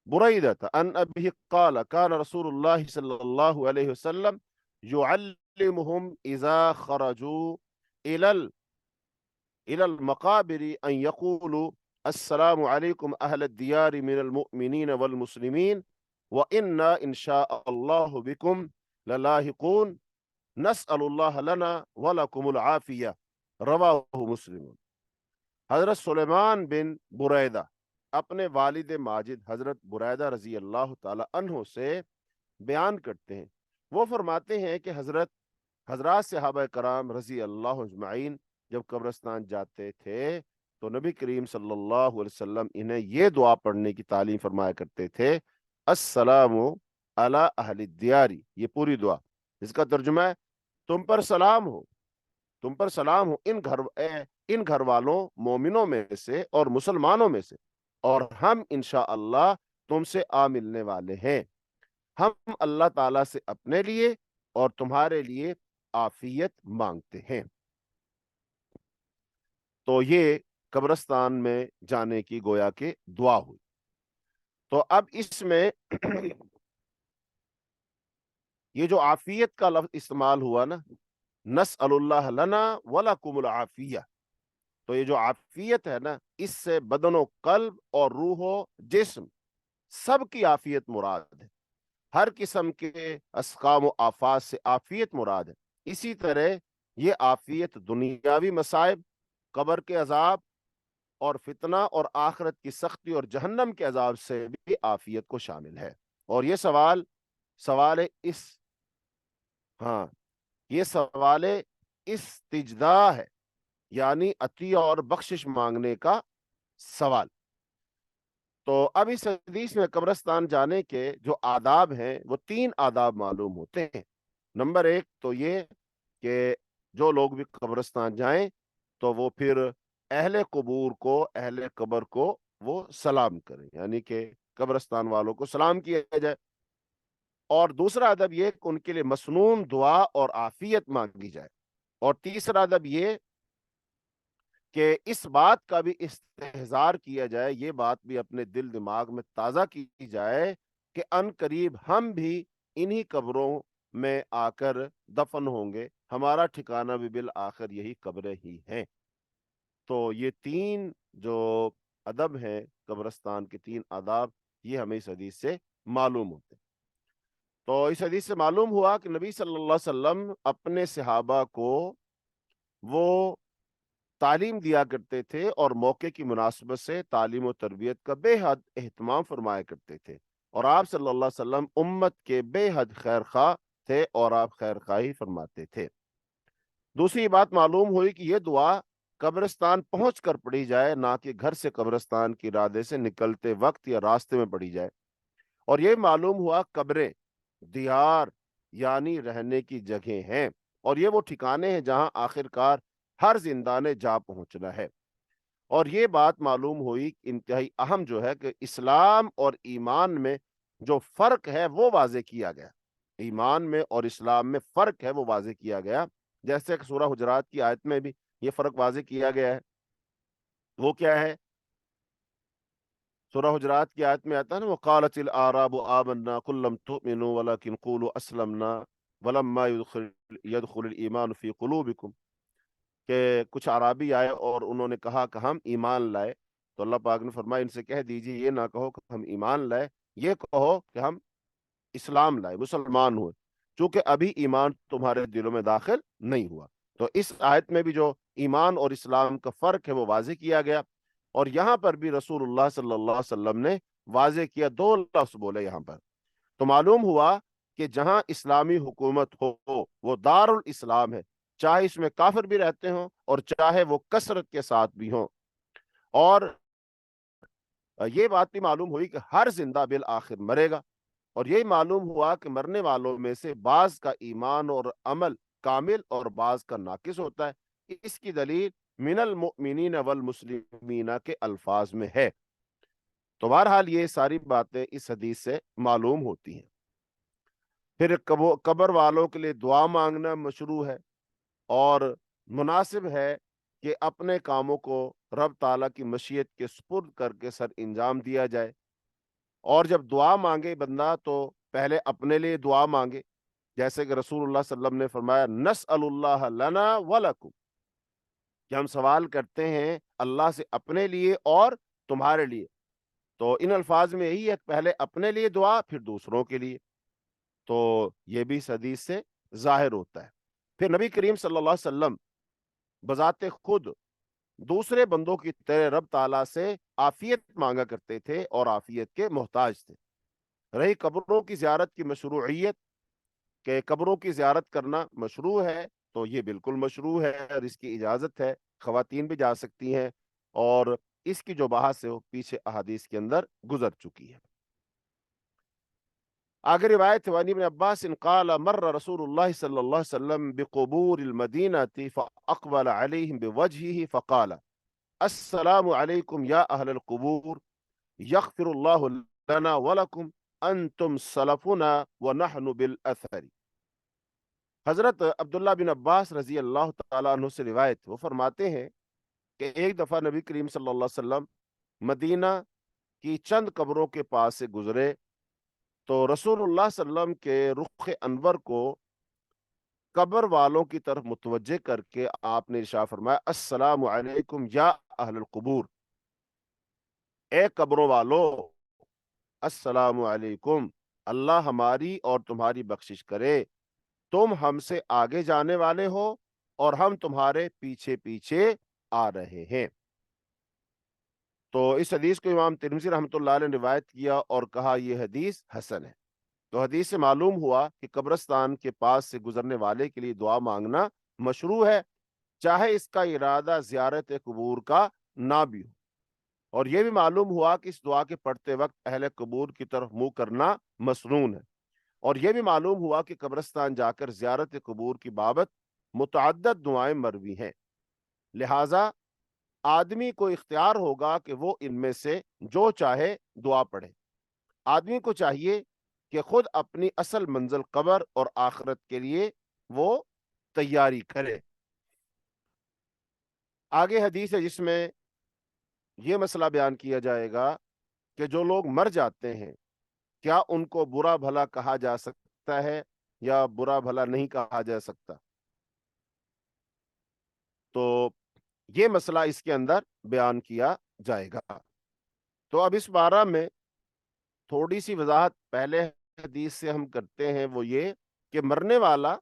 [SPEAKER 1] بُرَيْدَةَ أَنْ أَبِيهِ قَالَ كَانَ رسول الله صلی اللہ علیہ وسلم يعلمهم إذا خرجوا إلى إلى المقابر أن يقولوا السلام عليكم أهل الديار من المؤمنين والمسلمين وإنا إن شاء الله بكم للاحقون نسأل الله لنا ولكم العافية رواہ مسلم۔ حضرت سلیمان بن بریدہ اپنے والد ماجد حضرت بریدہ رضی اللہ تعالی عنہ سے بیان کرتے ہیں، وہ فرماتے ہیں کہ حضرات صحابہ کرام رضی اللہ اجمعین جب قبرستان جاتے تھے تو نبی کریم صلی اللہ علیہ وسلم انہیں یہ دعا پڑھنے کی تعلیم فرمایا کرتے تھے، السلام علی اہل الدیاری، یہ پوری دعا، اس کا ترجمہ ہے تم پر سلام ہو تم پر سلام ہو ان گھر والوں مومنوں میں سے اور مسلمانوں میں سے، اور ہم انشاءاللہ تم سے آ ملنے والے ہیں۔ ہم اللہ تعالیٰ سے اپنے لیے اور تمہارے لیے عافیت مانگتے ہیں۔ تو یہ قبرستان میں جانے کی گویا کہ دعا ہوئی۔ تو اب اس میں یہ جو عافیت کا لفظ استعمال ہوا نا، نسأل اللہ لنا ولکم العافیہ، تو یہ جو عافیت ہے نا، اس سے بدن و قلب اور روح و جسم سب کی عافیت مراد ہے۔ ہر قسم کے اسقام و آفات سے عافیت مراد ہے۔ اسی طرح یہ عافیت دنیاوی مصائب، قبر کے عذاب اور فتنہ، اور آخرت کی سختی اور جہنم کے عذاب سے بھی عافیت کو شامل ہے۔ اور یہ سوال ہاں یہ سوال استجداء ہے، یعنی عطیہ اور بخشش مانگنے کا سوال۔ تو اب اس حدیث میں قبرستان جانے کے جو آداب ہیں وہ 3 آداب معلوم ہوتے ہیں۔ نمبر 1 تو یہ کہ جو لوگ بھی قبرستان جائیں تو وہ پھر اہل قبر کو وہ سلام کریں، یعنی کہ قبرستان والوں کو سلام کیا جائے۔ اور دوسرا ادب یہ کہ ان کے لیے مسنون دعا اور عافیت مانگی جائے۔ اور تیسرا ادب یہ کہ اس بات کا بھی استحضار کیا جائے، یہ بات بھی اپنے دل دماغ میں تازہ کی جائے کہ ان قریب ہم بھی انہی قبروں میں آ کر دفن ہوں گے، ہمارا ٹھکانہ بھی بالآخر یہی قبریں ہی ہیں۔ تو یہ 3 جو ادب ہیں، قبرستان کے 3 آداب، یہ ہمیں اس حدیث سے معلوم ہوتے ہیں۔ تو اس حدیث سے معلوم ہوا کہ نبی صلی اللہ علیہ وسلم اپنے صحابہ کو وہ تعلیم دیا کرتے تھے، اور موقع کی مناسبت سے تعلیم و تربیت کا بے حد اہتمام فرمایا کرتے تھے، اور آپ صلی اللہ علیہ وسلم امت کے بے حد خیر خواہ تھے، اور آپ خیر خواہی فرماتے تھے۔ دوسری بات معلوم ہوئی کہ یہ دعا قبرستان پہنچ کر پڑھی جائے، نہ کہ گھر سے قبرستان کے ارادے سے نکلتے وقت یا راستے میں پڑھی جائے۔ اور یہ معلوم ہوا قبریں دیار یعنی رہنے کی جگہیں ہیں، اور یہ وہ ٹھکانے ہیں جہاں آخرکار ہر زندہ نے جا پہنچنا ہے۔ اور یہ بات معلوم ہوئی انتہائی اہم جو ہے کہ اسلام اور ایمان میں جو فرق ہے وہ واضح کیا گیا۔ ایمان میں اور اسلام میں فرق ہے وہ واضح کیا گیا، جیسے کہ سورہ حجرات کی آیت میں بھی یہ فرق واضح کیا گیا ہے۔ وہ کیا ہے؟ سورہ حجرات کی آیت میں آتا ہے نا، وَقَالَتِ الْأَعْرَابُ آمَنَّا قُل لَّمْ تُؤْمِنُوا وَلَٰكِنْ قُولُوا أَسْلَمْنَا وَلَمَّا يَدْخُلِ الْإِيمَانُ فِي قُلُوبِكُمْ، کہ کچھ عرابی آئے اور انہوں نے کہا کہ ہم ایمان لائے، تو اللہ پاک نے فرمایا ان سے کہہ دیجئے یہ نہ کہو کہ ہم ایمان لائے، یہ کہو کہ ہم اسلام لائے، مسلمان ہوئے، چونکہ ابھی ایمان تمہارے دلوں میں داخل نہیں ہوا۔ تو اس آیت میں بھی جو ایمان اور اسلام کا فرق ہے وہ واضح کیا گیا، اور یہاں پر بھی رسول اللہ صلی اللہ علیہ وسلم نے واضح کیا، 2 لفظ بولے یہاں پر۔ تو معلوم ہوا کہ جہاں اسلامی حکومت ہو وہ دار الاسلام ہے، چاہے اس میں کافر بھی رہتے ہوں اور چاہے وہ کثرت کے ساتھ بھی ہوں۔ اور یہ بات بھی معلوم ہوئی کہ ہر زندہ بالآخر مرے گا، اور یہی معلوم ہوا کہ مرنے والوں میں سے بعض کا ایمان اور عمل کامل اور بعض کا ناقص ہوتا ہے۔ اس کی دلیل من المؤمنین والمسلمین کے الفاظ میں ہے۔ تو بہرحال یہ ساری باتیں اس حدیث سے معلوم ہوتی ہیں۔ پھر قبر والوں کے لیے دعا مانگنا مشروع ہے، اور مناسب ہے کہ اپنے کاموں کو رب تعالیٰ کی مشیت کے سپرد کر کے سر انجام دیا جائے۔ اور جب دعا مانگے بندہ تو پہلے اپنے لیے دعا مانگے، جیسے کہ رسول اللہ صلی اللہ علیہ وسلم نے فرمایا نسأل اللہ لنا ولکم، کہ ہم سوال کرتے ہیں اللہ سے اپنے لیے اور تمہارے لیے۔ تو ان الفاظ میں یہی ہے، پہلے اپنے لیے دعا پھر دوسروں کے لیے۔ تو یہ بھی اس حدیث سے ظاہر ہوتا ہے۔ پھر نبی کریم صلی اللہ علیہ وسلم بذات خود دوسرے بندوں کی طرح رب تعالیٰ سے عافیت مانگا کرتے تھے اور عافیت کے محتاج تھے۔ رہی قبروں کی زیارت کی مشروعیت، کہ قبروں کی زیارت کرنا مشروع ہے، تو یہ بالکل مشروع ہے اور اس کی اجازت ہے، خواتین بھی جا سکتی ہیں، اور اس کی جو بحث ہے وہ پیچھے احادیث کے اندر گزر چکی ہے۔ آگے روایت ہے، وعن ابن عباس قال مر رسول اللہ صلی اللہ علیہ وسلم بقبور المدینہ فاقبل علیہم بوجہہ فقال السلام علیکم یا اہل القبور یغفر اللہ لنا ولکم انتم سلفنا ونحن بالاثر۔ حضرت عبداللہ بن عباس رضی اللہ تعالیٰ عنہ سے روایت، وہ فرماتے ہیں کہ ایک دفعہ نبی کریم صلی اللہ علیہ وسلم مدینہ کی چند قبروں کے پاس سے گزرے تو رسول اللہ صلی اللہ علیہ وسلم کے رخ انور کو قبر والوں کی طرف متوجہ کر کے آپ نے ارشاد فرمایا السلام علیکم یا اہل القبور، اے قبروں والو السلام علیکم، اللہ ہماری اور تمہاری بخشش کرے، تم ہم سے آگے جانے والے ہو اور ہم تمہارے پیچھے پیچھے آ رہے ہیں۔ تو اس حدیث کو امام ترمذی رحمۃ اللہ علیہ نے روایت کیا اور کہا یہ حدیث حسن ہے۔ تو حدیث سے معلوم ہوا کہ قبرستان کے پاس سے گزرنے والے کے لیے دعا مانگنا مشروع ہے، چاہے اس کا ارادہ زیارت قبور کا نہ بھی ہو۔ اور یہ بھی معلوم ہوا کہ اس دعا کے پڑھتے وقت اہل قبور کی طرف منہ کرنا مسنون ہے۔ اور یہ بھی معلوم ہوا کہ قبرستان جا کر زیارت قبور کی بابت متعدد دعائیں مروی ہیں، لہٰذا آدمی کو اختیار ہوگا کہ وہ ان میں سے جو چاہے دعا پڑھے۔ آدمی کو چاہیے کہ خود اپنی اصل منزل قبر اور آخرت کے لیے وہ تیاری کرے۔ آگے حدیث ہے جس میں یہ مسئلہ بیان کیا جائے گا کہ جو لوگ مر جاتے ہیں کیا ان کو برا بھلا کہا جا سکتا ہے یا برا بھلا نہیں کہا جا سکتا۔ تو یہ مسئلہ اس کے اندر بیان کیا جائے گا۔ تو اب اس بارہ میں تھوڑی سی وضاحت پہلے حدیث سے ہم کرتے ہیں، وہ یہ کہ مرنے والا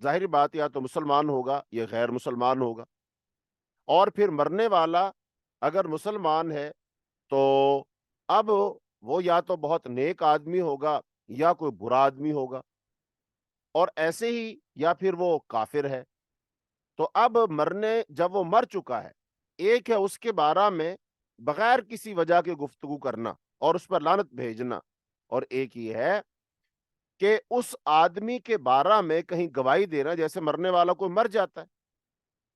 [SPEAKER 1] ظاہری بات یا تو مسلمان ہوگا یا غیر مسلمان ہوگا، اور پھر مرنے والا اگر مسلمان ہے تو اب وہ یا تو بہت نیک آدمی ہوگا یا کوئی برا آدمی ہوگا، اور ایسے ہی یا پھر وہ کافر ہے۔ تو اب جب وہ مر چکا ہے، ایک ہے اس کے بارے میں بغیر کسی وجہ کے گفتگو کرنا اور اس پر لعنت بھیجنا، اور ایک یہ ہے کہ اس آدمی کے بارے میں کہیں گواہی دینا، جیسے مرنے والا کوئی مر جاتا ہے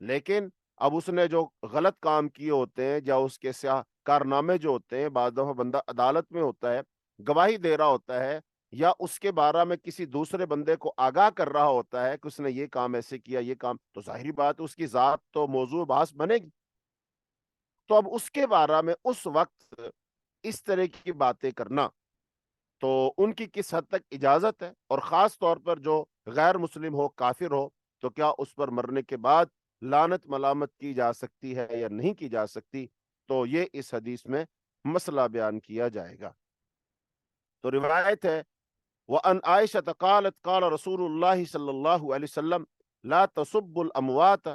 [SPEAKER 1] لیکن اب اس نے جو غلط کام کیے ہوتے ہیں یا اس کے سیاہ کارنامے جو ہوتے ہیں، بعض دفعہ بندہ عدالت میں ہوتا ہے گواہی دے رہا ہوتا ہے یا اس کے بارے میں کسی دوسرے بندے کو آگاہ کر رہا ہوتا ہے کہ اس نے یہ کام ایسے کیا، یہ کام، تو ظاہری بات اس کی ذات تو موضوع بحث بنے گی۔ تو اب اس کے بارے میں اس وقت اس طرح کی باتیں کرنا تو ان کی کس حد تک اجازت ہے، اور خاص طور پر جو غیر مسلم ہو، کافر ہو، تو کیا اس پر مرنے کے بعد لعنت ملامت کی جا سکتی ہے یا نہیں کی جا سکتی، تو یہ اس حدیث میں مسئلہ بیان کیا جائے گا۔ تو روایت ہے وَأَنْ عَائِشَةَ قَالَتْ قَالَ رَسُولُ اللَّهِ صلی اللہ علیہ وسلم لا تسبوا الاموات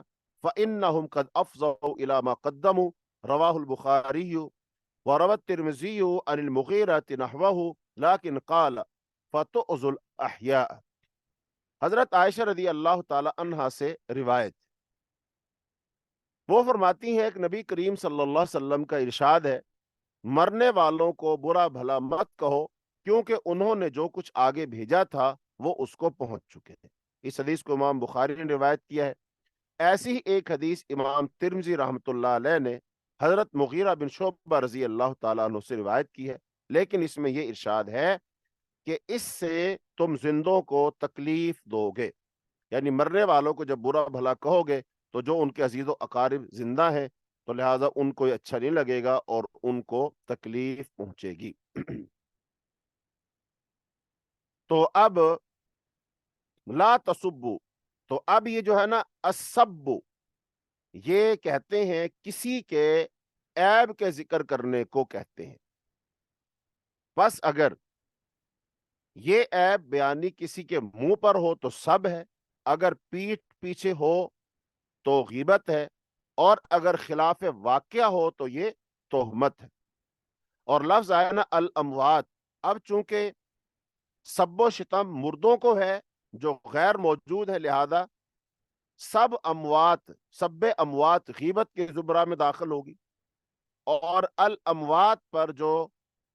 [SPEAKER 1] فإنهم قد افضوا الى ما قدموا رواہ البخاری وروى الترمذی عن المغیرة نحوه لیکن قال فتؤذوا الاحیاء۔ حضرت عائشہ رضی اللہ تعالی عنہا سے روایت، وہ فرماتی ہیں کہ نبی کریم صلی اللہ علیہ وسلم کا ارشاد ہے مرنے والوں کو برا بھلا مت کہو کیونکہ انہوں نے جو کچھ آگے بھیجا تھا وہ اس کو پہنچ چکے ہیں۔ اس حدیث کو امام بخاری نے روایت کیا ہے۔ ایسی ہی ایک حدیث امام ترمذی رحمۃ اللہ علیہ نے حضرت مغیرہ بن شعبہ رضی اللہ تعالیٰ عنہ سے روایت کی ہے، لیکن اس میں یہ ارشاد ہے کہ اس سے تم زندوں کو تکلیف دو گے، یعنی مرنے والوں کو جب برا بھلا کہو گے تو جو ان کے عزیز و اقارب زندہ ہیں تو لہٰذا ان کو اچھا نہیں لگے گا اور ان کو تکلیف پہنچے گی۔ تو اب لا تسبو، تو اب یہ جو ہے نا السب، یہ کہتے ہیں کسی کے عیب کے ذکر کرنے کو کہتے ہیں۔ بس اگر یہ عیب بیانی کسی کے منہ پر ہو تو سب ہے، اگر پیٹھ پیچھے ہو تو غیبت ہے، اور اگر خلاف واقعہ ہو تو یہ تہمت ہے۔ اور لفظ آیا نا الاموات، اب چونکہ سب و شتم مردوں کو ہے جو غیر موجود ہے، لہذا سب اموات غیبت کے زمرہ میں داخل ہوگی، اور الاموات پر جو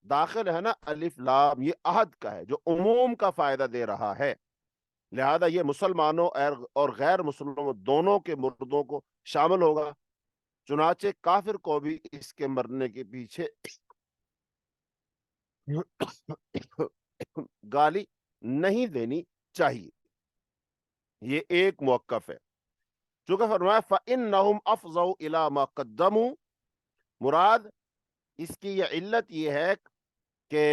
[SPEAKER 1] داخل ہے نا الف لام، یہ عہد کا ہے جو عموم کا فائدہ دے رہا ہے، لہذا یہ مسلمانوں اور غیر مسلموں دونوں کے مردوں کو شامل ہوگا، چنانچہ کافر کو بھی اس کے مرنے کے پیچھے گالی نہیں دینی چاہیے۔ یہ ایک موقف ہے، چونکہ فرمایا فَإِنَّهُمْ أَفْضَوْا إِلَى مَا قَدَّمُوا، مراد اس کی یہ علت یہ ہے کہ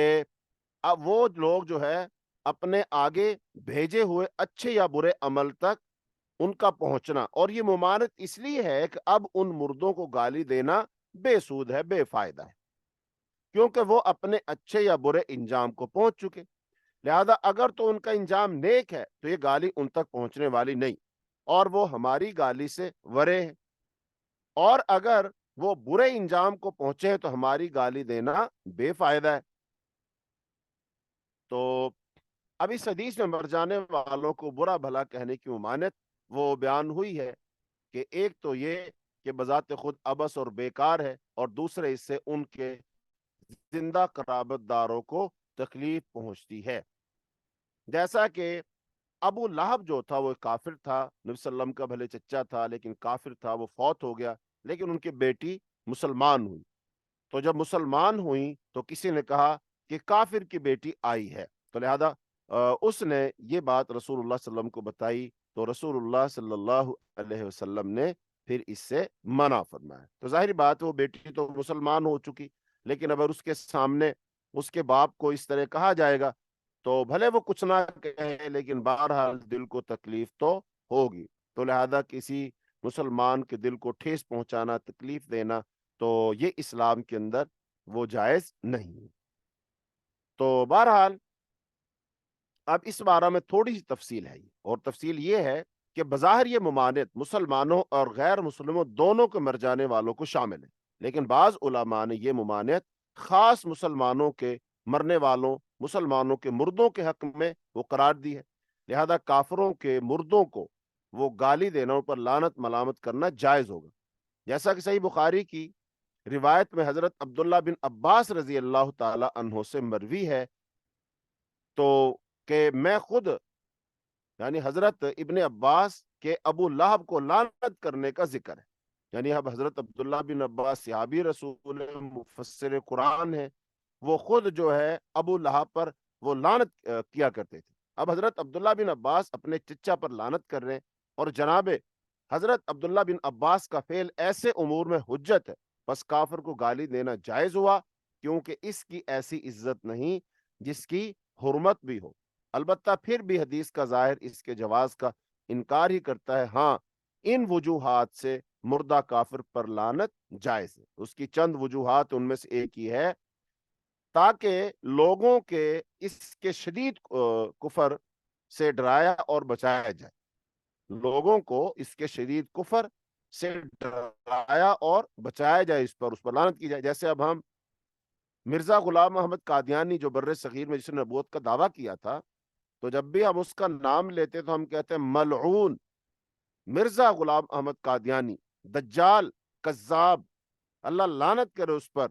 [SPEAKER 1] اب وہ لوگ جو ہے اپنے آگے بھیجے ہوئے اچھے یا برے عمل تک ان کا پہنچنا، اور یہ ممانعت اس لیے ہے کہ اب ان مردوں کو گالی دینا بے سود ہے، بے فائدہ ہے، کیونکہ وہ اپنے اچھے یا برے انجام کو پہنچ چکے، لہذا اگر تو ان کا انجام نیک ہے تو یہ گالی ان تک پہنچنے والی نہیں، اور وہ ہماری گالی سے ورے ہیں، اور اگر وہ برے انجام کو پہنچے تو ہماری گالی دینا بے فائدہ ہے۔ تو اب اس حدیث میں مر جانے والوں کو برا بھلا کہنے کی ممانعت وہ بیان ہوئی ہے کہ ایک تو یہ کہ بذات خود عبث اور بیکار ہے، اور دوسرے اس سے ان کے زندہ قرابت داروں کو تکلیف پہنچتی ہے، جیسا کہ ابو لہب جو تھا وہ کافر تھا، نبی صلی اللہ علیہ وسلم کا بھلے چچا تھا لیکن کافر تھا، وہ فوت ہو گیا، لیکن ان کی بیٹی مسلمان ہوئی، تو جب مسلمان ہوئی تو کسی نے کہا کہ کافر کی بیٹی آئی ہے، تو لہذا اس نے یہ بات رسول اللہ صلی اللہ علیہ وسلم کو بتائی، تو رسول اللہ صلی اللہ علیہ وسلم نے پھر اس سے منع فرمایا۔ تو ظاہری بات وہ بیٹی تو مسلمان ہو چکی، لیکن اگر اس کے سامنے اس کے باپ کو اس طرح کہا جائے گا تو بھلے وہ کچھ نہ کہے لیکن بہرحال دل کو تکلیف تو ہوگی، تو لہذا کسی مسلمان کے دل کو ٹھیس پہنچانا، تکلیف دینا، تو یہ اسلام کے اندر وہ جائز نہیں ہے۔ تو بہرحال اب اس بارے میں تھوڑی سی تفصیل ہے، اور تفصیل یہ ہے کہ بظاہر یہ ممانعت مسلمانوں اور غیر مسلموں دونوں کے مر جانے والوں کو شامل ہے، لیکن بعض علماء نے یہ ممانعت خاص مسلمانوں کے مرنے والوں، مسلمانوں کے مردوں کے حق میں وہ قرار دی ہے، لہذا کافروں کے مردوں کو وہ گالی دینا، ان پر لعنت ملامت کرنا جائز ہوگا، جیسا کہ صحیح بخاری کی روایت میں حضرت عبداللہ بن عباس رضی اللہ تعالی عنہ سے مروی ہے، تو کہ میں خود، یعنی حضرت ابن عباس کے ابو لہب کو لعنت کرنے کا ذکر ہے، یعنی اب حضرت عبداللہ بن عباس صحابی رسول مفسر قرآن ہے، وہ خود جو ہے ابو لہب پر وہ لعنت کیا کرتے تھے، اب حضرت عبداللہ بن عباس اپنے چچا پر لعنت کر رہے ہیں، اور جناب حضرت عبداللہ بن عباس کا فعل ایسے امور میں حجت ہے، بس کافر کو گالی دینا جائز ہوا، کیونکہ اس کی ایسی عزت نہیں جس کی حرمت بھی ہو، البتہ پھر بھی حدیث کا ظاہر اس کے جواز کا انکار ہی کرتا ہے، ہاں ان وجوہات سے مردہ کافر پر لعنت جائز ہے، اس کی چند وجوہات ان میں سے ایک ہی ہے تاکہ لوگوں کے اس کے شدید کفر سے ڈرایا اور بچایا جائے، لوگوں کو اس کے شدید کفر سے ڈرایا اور بچایا جائے، اس پر لعنت کی جائے، جیسے اب ہم مرزا غلام محمد قادیانی جو بر صغیر میں جس نے نبوت کا دعویٰ کیا تھا، تو جب بھی ہم اس کا نام لیتے تو ہم کہتے ہیں ملعون مرزا غلام احمد قادیانی، دجال، کذاب، اللہ لعنت کرے اس پر،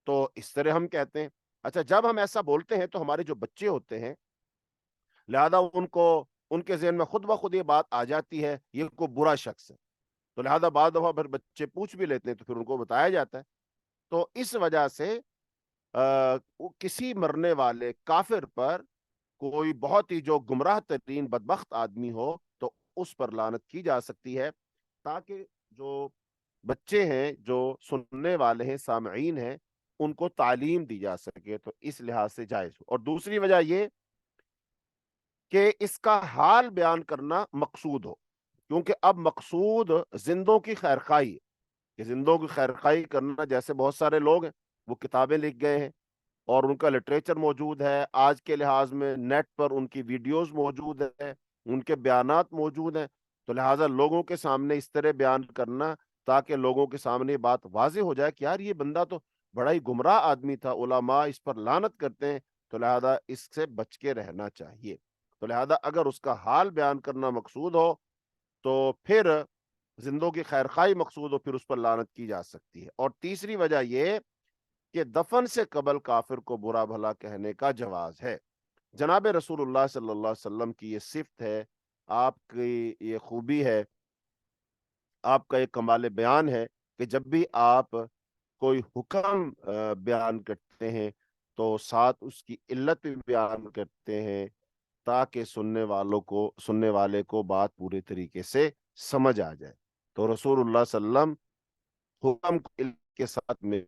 [SPEAKER 1] تو اس طرح ہم کہتے ہیں۔ اچھا، جب ہم ایسا بولتے ہیں تو ہمارے جو بچے ہوتے ہیں، لہذا ان کے ذہن میں خود بخود یہ بات آ جاتی ہے یہ کوئی برا شخص ہے، تو لہذا بعض دفعہ پھر بچے پوچھ بھی لیتے ہیں تو پھر ان کو بتایا جاتا ہے، تو اس وجہ سے کسی مرنے والے کافر پر کوئی بہت ہی جو گمراہ ترین بدبخت آدمی ہو تو اس پر لعنت کی جا سکتی ہے، تاکہ جو بچے ہیں، جو سننے والے ہیں، سامعین ہیں، ان کو تعلیم دی جا سکے، تو اس لحاظ سے جائز ہو، اور دوسری وجہ یہ کہ اس کا حال بیان کرنا مقصود ہو، کیونکہ اب مقصود زندوں کی خیرخواہی ہے، کہ زندوں کی خیرخواہی کرنا، جیسے بہت سارے لوگ ہیں وہ کتابیں لکھ گئے ہیں اور ان کا لٹریچر موجود ہے، آج کے لحاظ میں نیٹ پر ان کی ویڈیوز موجود ہیں، ان کے بیانات موجود ہیں، تو لہٰذا لوگوں کے سامنے اس طرح بیان کرنا تاکہ لوگوں کے سامنے بات واضح ہو جائے کہ یار یہ بندہ تو بڑا ہی گمراہ آدمی تھا، علماء اس پر لعنت کرتے ہیں، تو لہذا اس سے بچ کے رہنا چاہیے، تو لہذا اگر اس کا حال بیان کرنا مقصود ہو تو پھر زندوں کی خیرخواہی مقصود ہو، پھر اس پر لعنت کی جا سکتی ہے، اور تیسری وجہ یہ کہ دفن سے قبل کافر کو برا بھلا کہنے کا جواز ہے۔ جناب رسول اللہ صلی اللہ علیہ وسلم کی یہ صفت ہے، آپ کی یہ خوبی ہے، آپ کا یہ کمال بیان ہے کہ جب بھی آپ کوئی حکم بیان کرتے ہیں تو ساتھ اس کی علت بھی بیان کرتے ہیں، تاکہ سننے والے کو بات پورے طریقے سے سمجھ آ جائے۔ تو رسول اللہ صلی اللہ علیہ وسلم حکم کو علم کے ساتھ میں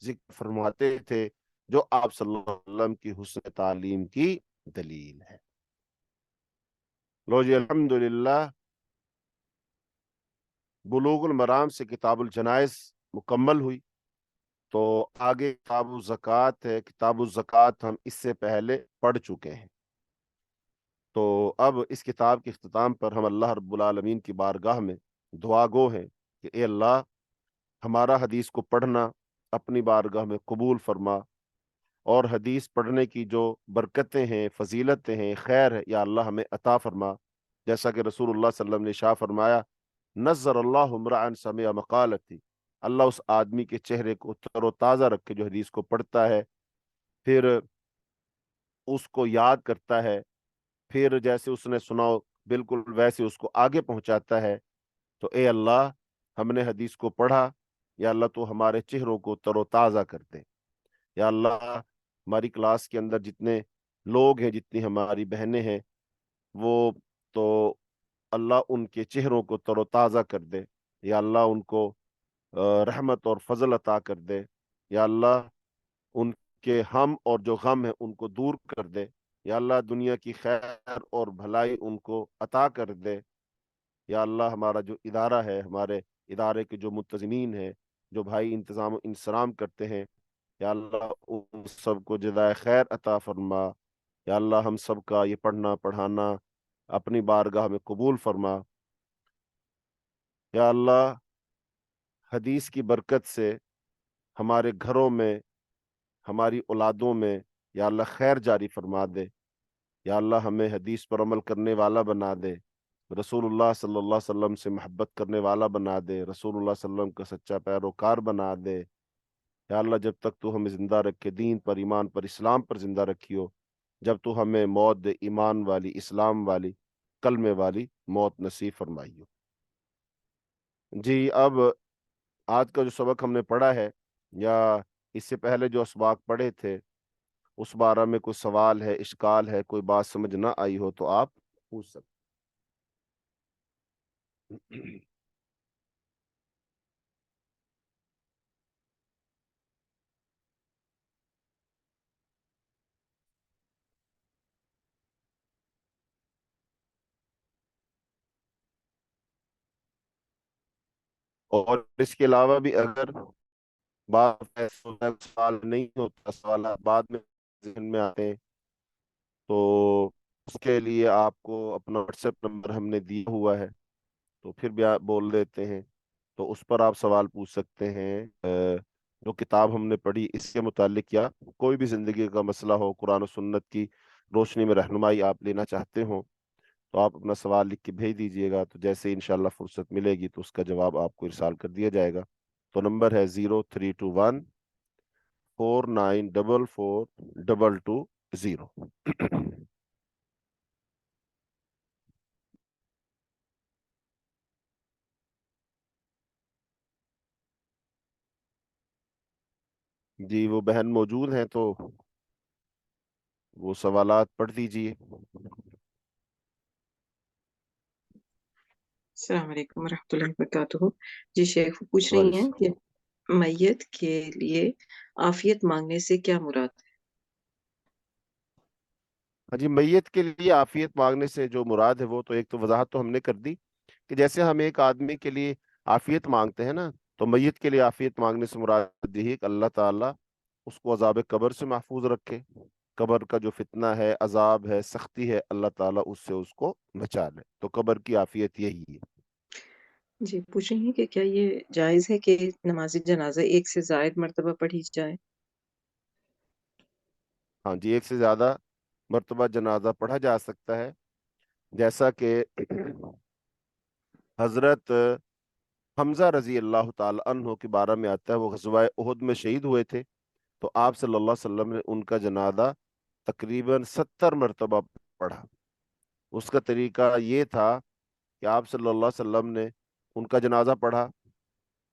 [SPEAKER 1] ذکر فرماتے تھے، جو آپ صلی اللہ علیہ وسلم کی حسن تعلیم کی دلیل ہے۔ لو جی الحمدللہ، بلوغ المرام سے کتاب الجنائز مکمل ہوئی، تو آگے کتاب الزکوٰۃ ہے۔ کتاب الزکوٰۃ ہم اس سے پہلے پڑھ چکے ہیں، تو اب اس کتاب کے اختتام پر ہم اللہ رب العالمین کی بارگاہ میں دعا گو ہیں کہ اے اللہ، ہمارا حدیث کو پڑھنا اپنی بارگاہ میں قبول فرما، اور حدیث پڑھنے کی جو برکتیں ہیں، فضیلتیں ہیں، خیر ہے، یا اللہ ہمیں عطا فرما۔ جیسا کہ رسول اللہ صلی اللہ علیہ وسلم نے شاہ فرمایا، نظر اللہ امرأ سمع مقالتی، اللہ اس آدمی کے چہرے کو تر و تازہ رکھے جو حدیث کو پڑھتا ہے، پھر اس کو یاد کرتا ہے، پھر جیسے اس نے سنا ہو بالکل ویسے اس کو آگے پہنچاتا ہے۔ تو اے اللہ، ہم نے حدیث کو پڑھا، یا اللہ تو ہمارے چہروں کو تر و تازہ کر دے۔ یا اللہ، ہماری کلاس کے اندر جتنے لوگ ہیں، جتنی ہماری بہنیں ہیں، وہ تو اللہ ان کے چہروں کو تر و تازہ کر دے۔ یا اللہ ان کو رحمت اور فضل عطا کر دے۔ یا اللہ ان کے ہم اور جو غم ہے ان کو دور کر دے۔ یا اللہ دنیا کی خیر اور بھلائی ان کو عطا کر دے۔ یا اللہ ہمارا جو ادارہ ہے، ہمارے ادارے کے جو منتظمین ہیں، جو بھائی انتظام و انصرام کرتے ہیں، یا اللہ ان سب کو جزائے خیر عطا فرما۔ یا اللہ ہم سب کا یہ پڑھنا پڑھانا اپنی بارگاہ میں قبول فرما۔ یا اللہ حدیث کی برکت سے ہمارے گھروں میں، ہماری اولادوں میں یا اللہ خیر جاری فرما دے۔ یا اللہ ہمیں حدیث پر عمل کرنے والا بنا دے، رسول اللہ صلی اللہ علیہ وسلم سے محبت کرنے والا بنا دے، رسول اللہ صلی اللہ علیہ وسلم کا سچا پیروکار بنا دے۔ یا اللہ جب تک تو ہمیں زندہ رکھے، دین پر، ایمان پر، اسلام پر زندہ رکھیو، جب تو ہمیں موت دے ایمان والی، اسلام والی، کلمے والی موت نصیب فرمائیو۔ جی، اب آج کا جو سبق ہم نے پڑھا ہے، یا اس سے پہلے جو اسباق پڑھے تھے، اس بارے میں کوئی سوال ہے، اشکال ہے، کوئی بات سمجھ نہ آئی ہو تو آپ پوچھ سکتے ہیں۔ اور اس کے علاوہ بھی اگر بات ایسا ہوتا ہے، سوال نہیں ہوتا، سوالات بعد میں ذہن میں آتے ہیں، تو اس کے لیے آپ کو اپنا واٹس ایپ نمبر ہم نے دیا ہوا ہے، تو پھر بھی آپ بول دیتے ہیں، تو اس پر آپ سوال پوچھ سکتے ہیں۔ جو کتاب ہم نے پڑھی اس کے متعلق، یا کوئی بھی زندگی کا مسئلہ ہو، قرآن و سنت کی روشنی میں رہنمائی آپ لینا چاہتے ہوں، تو آپ اپنا سوال لکھ کے بھیج دیجئے گا، تو جیسے انشاءاللہ فرصت ملے گی تو اس کا جواب آپ کو ارسال کر دیا جائے گا۔ تو نمبر ہے 032149442220۔ جی، وہ بہن موجود ہیں تو وہ سوالات پڑھ دیجئے۔
[SPEAKER 2] السلام علیکم ورحمۃ اللہ وبرکاتہ۔ جی شیخ پوچھ رہی ہیں
[SPEAKER 1] وعلیکم
[SPEAKER 2] کہ میت کے لیے عافیت مانگنے سے کیا مراد ہے؟
[SPEAKER 1] ہاں جی، میت کے لیے عافیت مانگنے سے جو مراد ہے، وہ تو ایک تو وضاحت تو ہم نے کر دی کہ جیسے ہم ایک آدمی کے لیے عافیت مانگتے ہیں نا، تو میت کے لیے عافیت مانگنے سے مراد یہ ہے کہ اللہ تعالیٰ اس کو عذاب قبر سے محفوظ رکھے، قبر کا جو فتنہ ہے، عذاب ہے، سختی ہے، اللہ تعالیٰ اس سے اس کو بچا لے، تو قبر کی عافیت یہی ہے۔
[SPEAKER 2] جی پوچھ رہی ہیں کہ کیا یہ جائز ہے کہ نماز جنازہ ایک سے زائد مرتبہ پڑھی جائے؟
[SPEAKER 1] ہاں جی، ایک سے زیادہ مرتبہ جنازہ پڑھا جا سکتا ہے، جیسا کہ حضرت حمزہ رضی اللہ تعالی عنہ کے بارے میں آتا ہے، وہ غزوہ احد میں شہید ہوئے تھے، تو آپ صلی اللہ علیہ وسلم نے ان کا جنازہ تقریباً 70 مرتبہ پڑھا۔ اس کا طریقہ یہ تھا کہ آپ صلی اللہ علیہ وسلم نے ان کا جنازہ پڑھا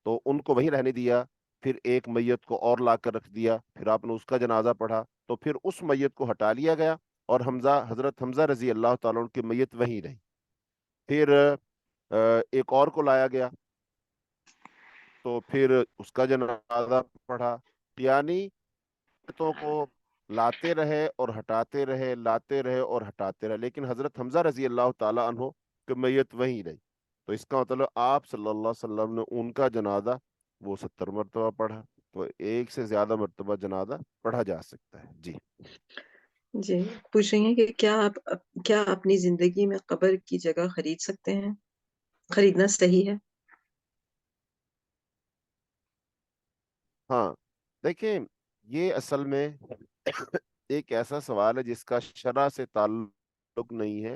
[SPEAKER 1] تو ان کو وہیں رہنے دیا، پھر ایک میت کو اور لا کر رکھ دیا، پھر آپ نے اس کا جنازہ پڑھا تو پھر اس میت کو ہٹا لیا گیا، اور حضرت حمزہ رضی اللہ تعالیٰ عنہ کی میت وہیں رہی۔ پھر ایک اور کو لایا گیا تو پھر اس کا جنازہ پڑھا، یعنی میتوں کو لاتے رہے اور ہٹاتے رہے، لاتے رہے اور ہٹاتے رہے، لیکن حضرت حمزہ رضی اللہ تعالیٰ عنہ کی میت وہیں رہی۔ تو اس کا مطلب آپ صلی اللہ علیہ وسلم نے ان کا جنازہ وہ 70 مرتبہ پڑھا، تو ایک سے زیادہ مرتبہ جنازہ پڑھا جا سکتا ہے۔ جی
[SPEAKER 2] جی، پوچھ رہی ہیں کہ کیا اپنی زندگی میں قبر کی جگہ خرید سکتے ہیں؟ خریدنا صحیح ہے؟
[SPEAKER 1] ہاں، دیکھیں، یہ اصل میں ایک ایسا سوال ہے جس کا شرع سے تعلق نہیں ہے،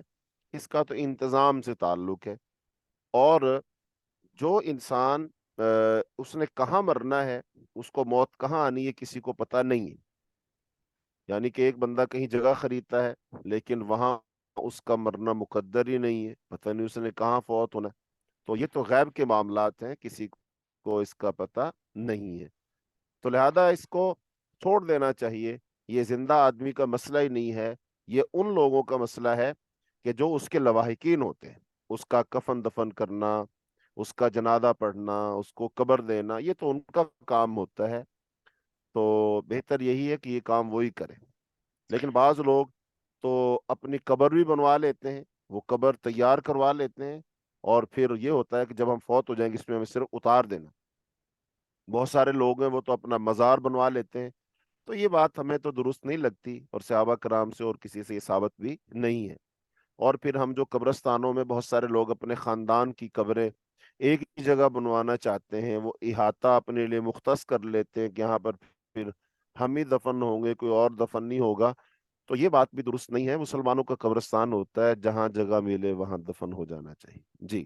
[SPEAKER 1] اس کا تو انتظام سے تعلق ہے۔ اور جو انسان اس نے کہاں مرنا ہے، اس کو موت کہاں آنی ہے، کسی کو پتہ نہیں ہے۔ یعنی کہ ایک بندہ کہیں جگہ خریدتا ہے لیکن وہاں اس کا مرنا مقدر ہی نہیں ہے، پتہ نہیں اس نے کہاں فوت ہونا ہے۔ تو یہ تو غیب کے معاملات ہیں، کسی کو اس کا پتہ نہیں ہے، تو لہذا اس کو چھوڑ دینا چاہیے۔ یہ زندہ آدمی کا مسئلہ ہی نہیں ہے، یہ ان لوگوں کا مسئلہ ہے کہ جو اس کے لواحقین ہوتے ہیں، اس کا کفن دفن کرنا، اس کا جنازہ پڑھنا، اس کو قبر دینا، یہ تو ان کا کام ہوتا ہے۔ تو بہتر یہی ہے کہ یہ کام وہی کرے۔ لیکن بعض لوگ تو اپنی قبر بھی بنوا لیتے ہیں، وہ قبر تیار کروا لیتے ہیں، اور پھر یہ ہوتا ہے کہ جب ہم فوت ہو جائیں گے اس میں ہمیں صرف اتار دینا۔ بہت سارے لوگ ہیں وہ تو اپنا مزار بنوا لیتے ہیں، تو یہ بات ہمیں تو درست نہیں لگتی، اور صحابہ کرام سے اور کسی سے یہ ثابت بھی نہیں ہے۔ اور پھر ہم جو قبرستانوں میں بہت سارے لوگ اپنے خاندان کی قبریں ایک ہی جگہ بنوانا چاہتے ہیں، وہ احاطہ اپنے لیے مختص کر لیتے ہیں کہ یہاں پر پھر ہم ہی دفن ہوں گے، کوئی اور دفن نہیں ہوگا، تو یہ بات بھی درست نہیں ہے۔ مسلمانوں کا قبرستان ہوتا ہے، جہاں جگہ ملے وہاں دفن ہو جانا چاہیے۔ جی،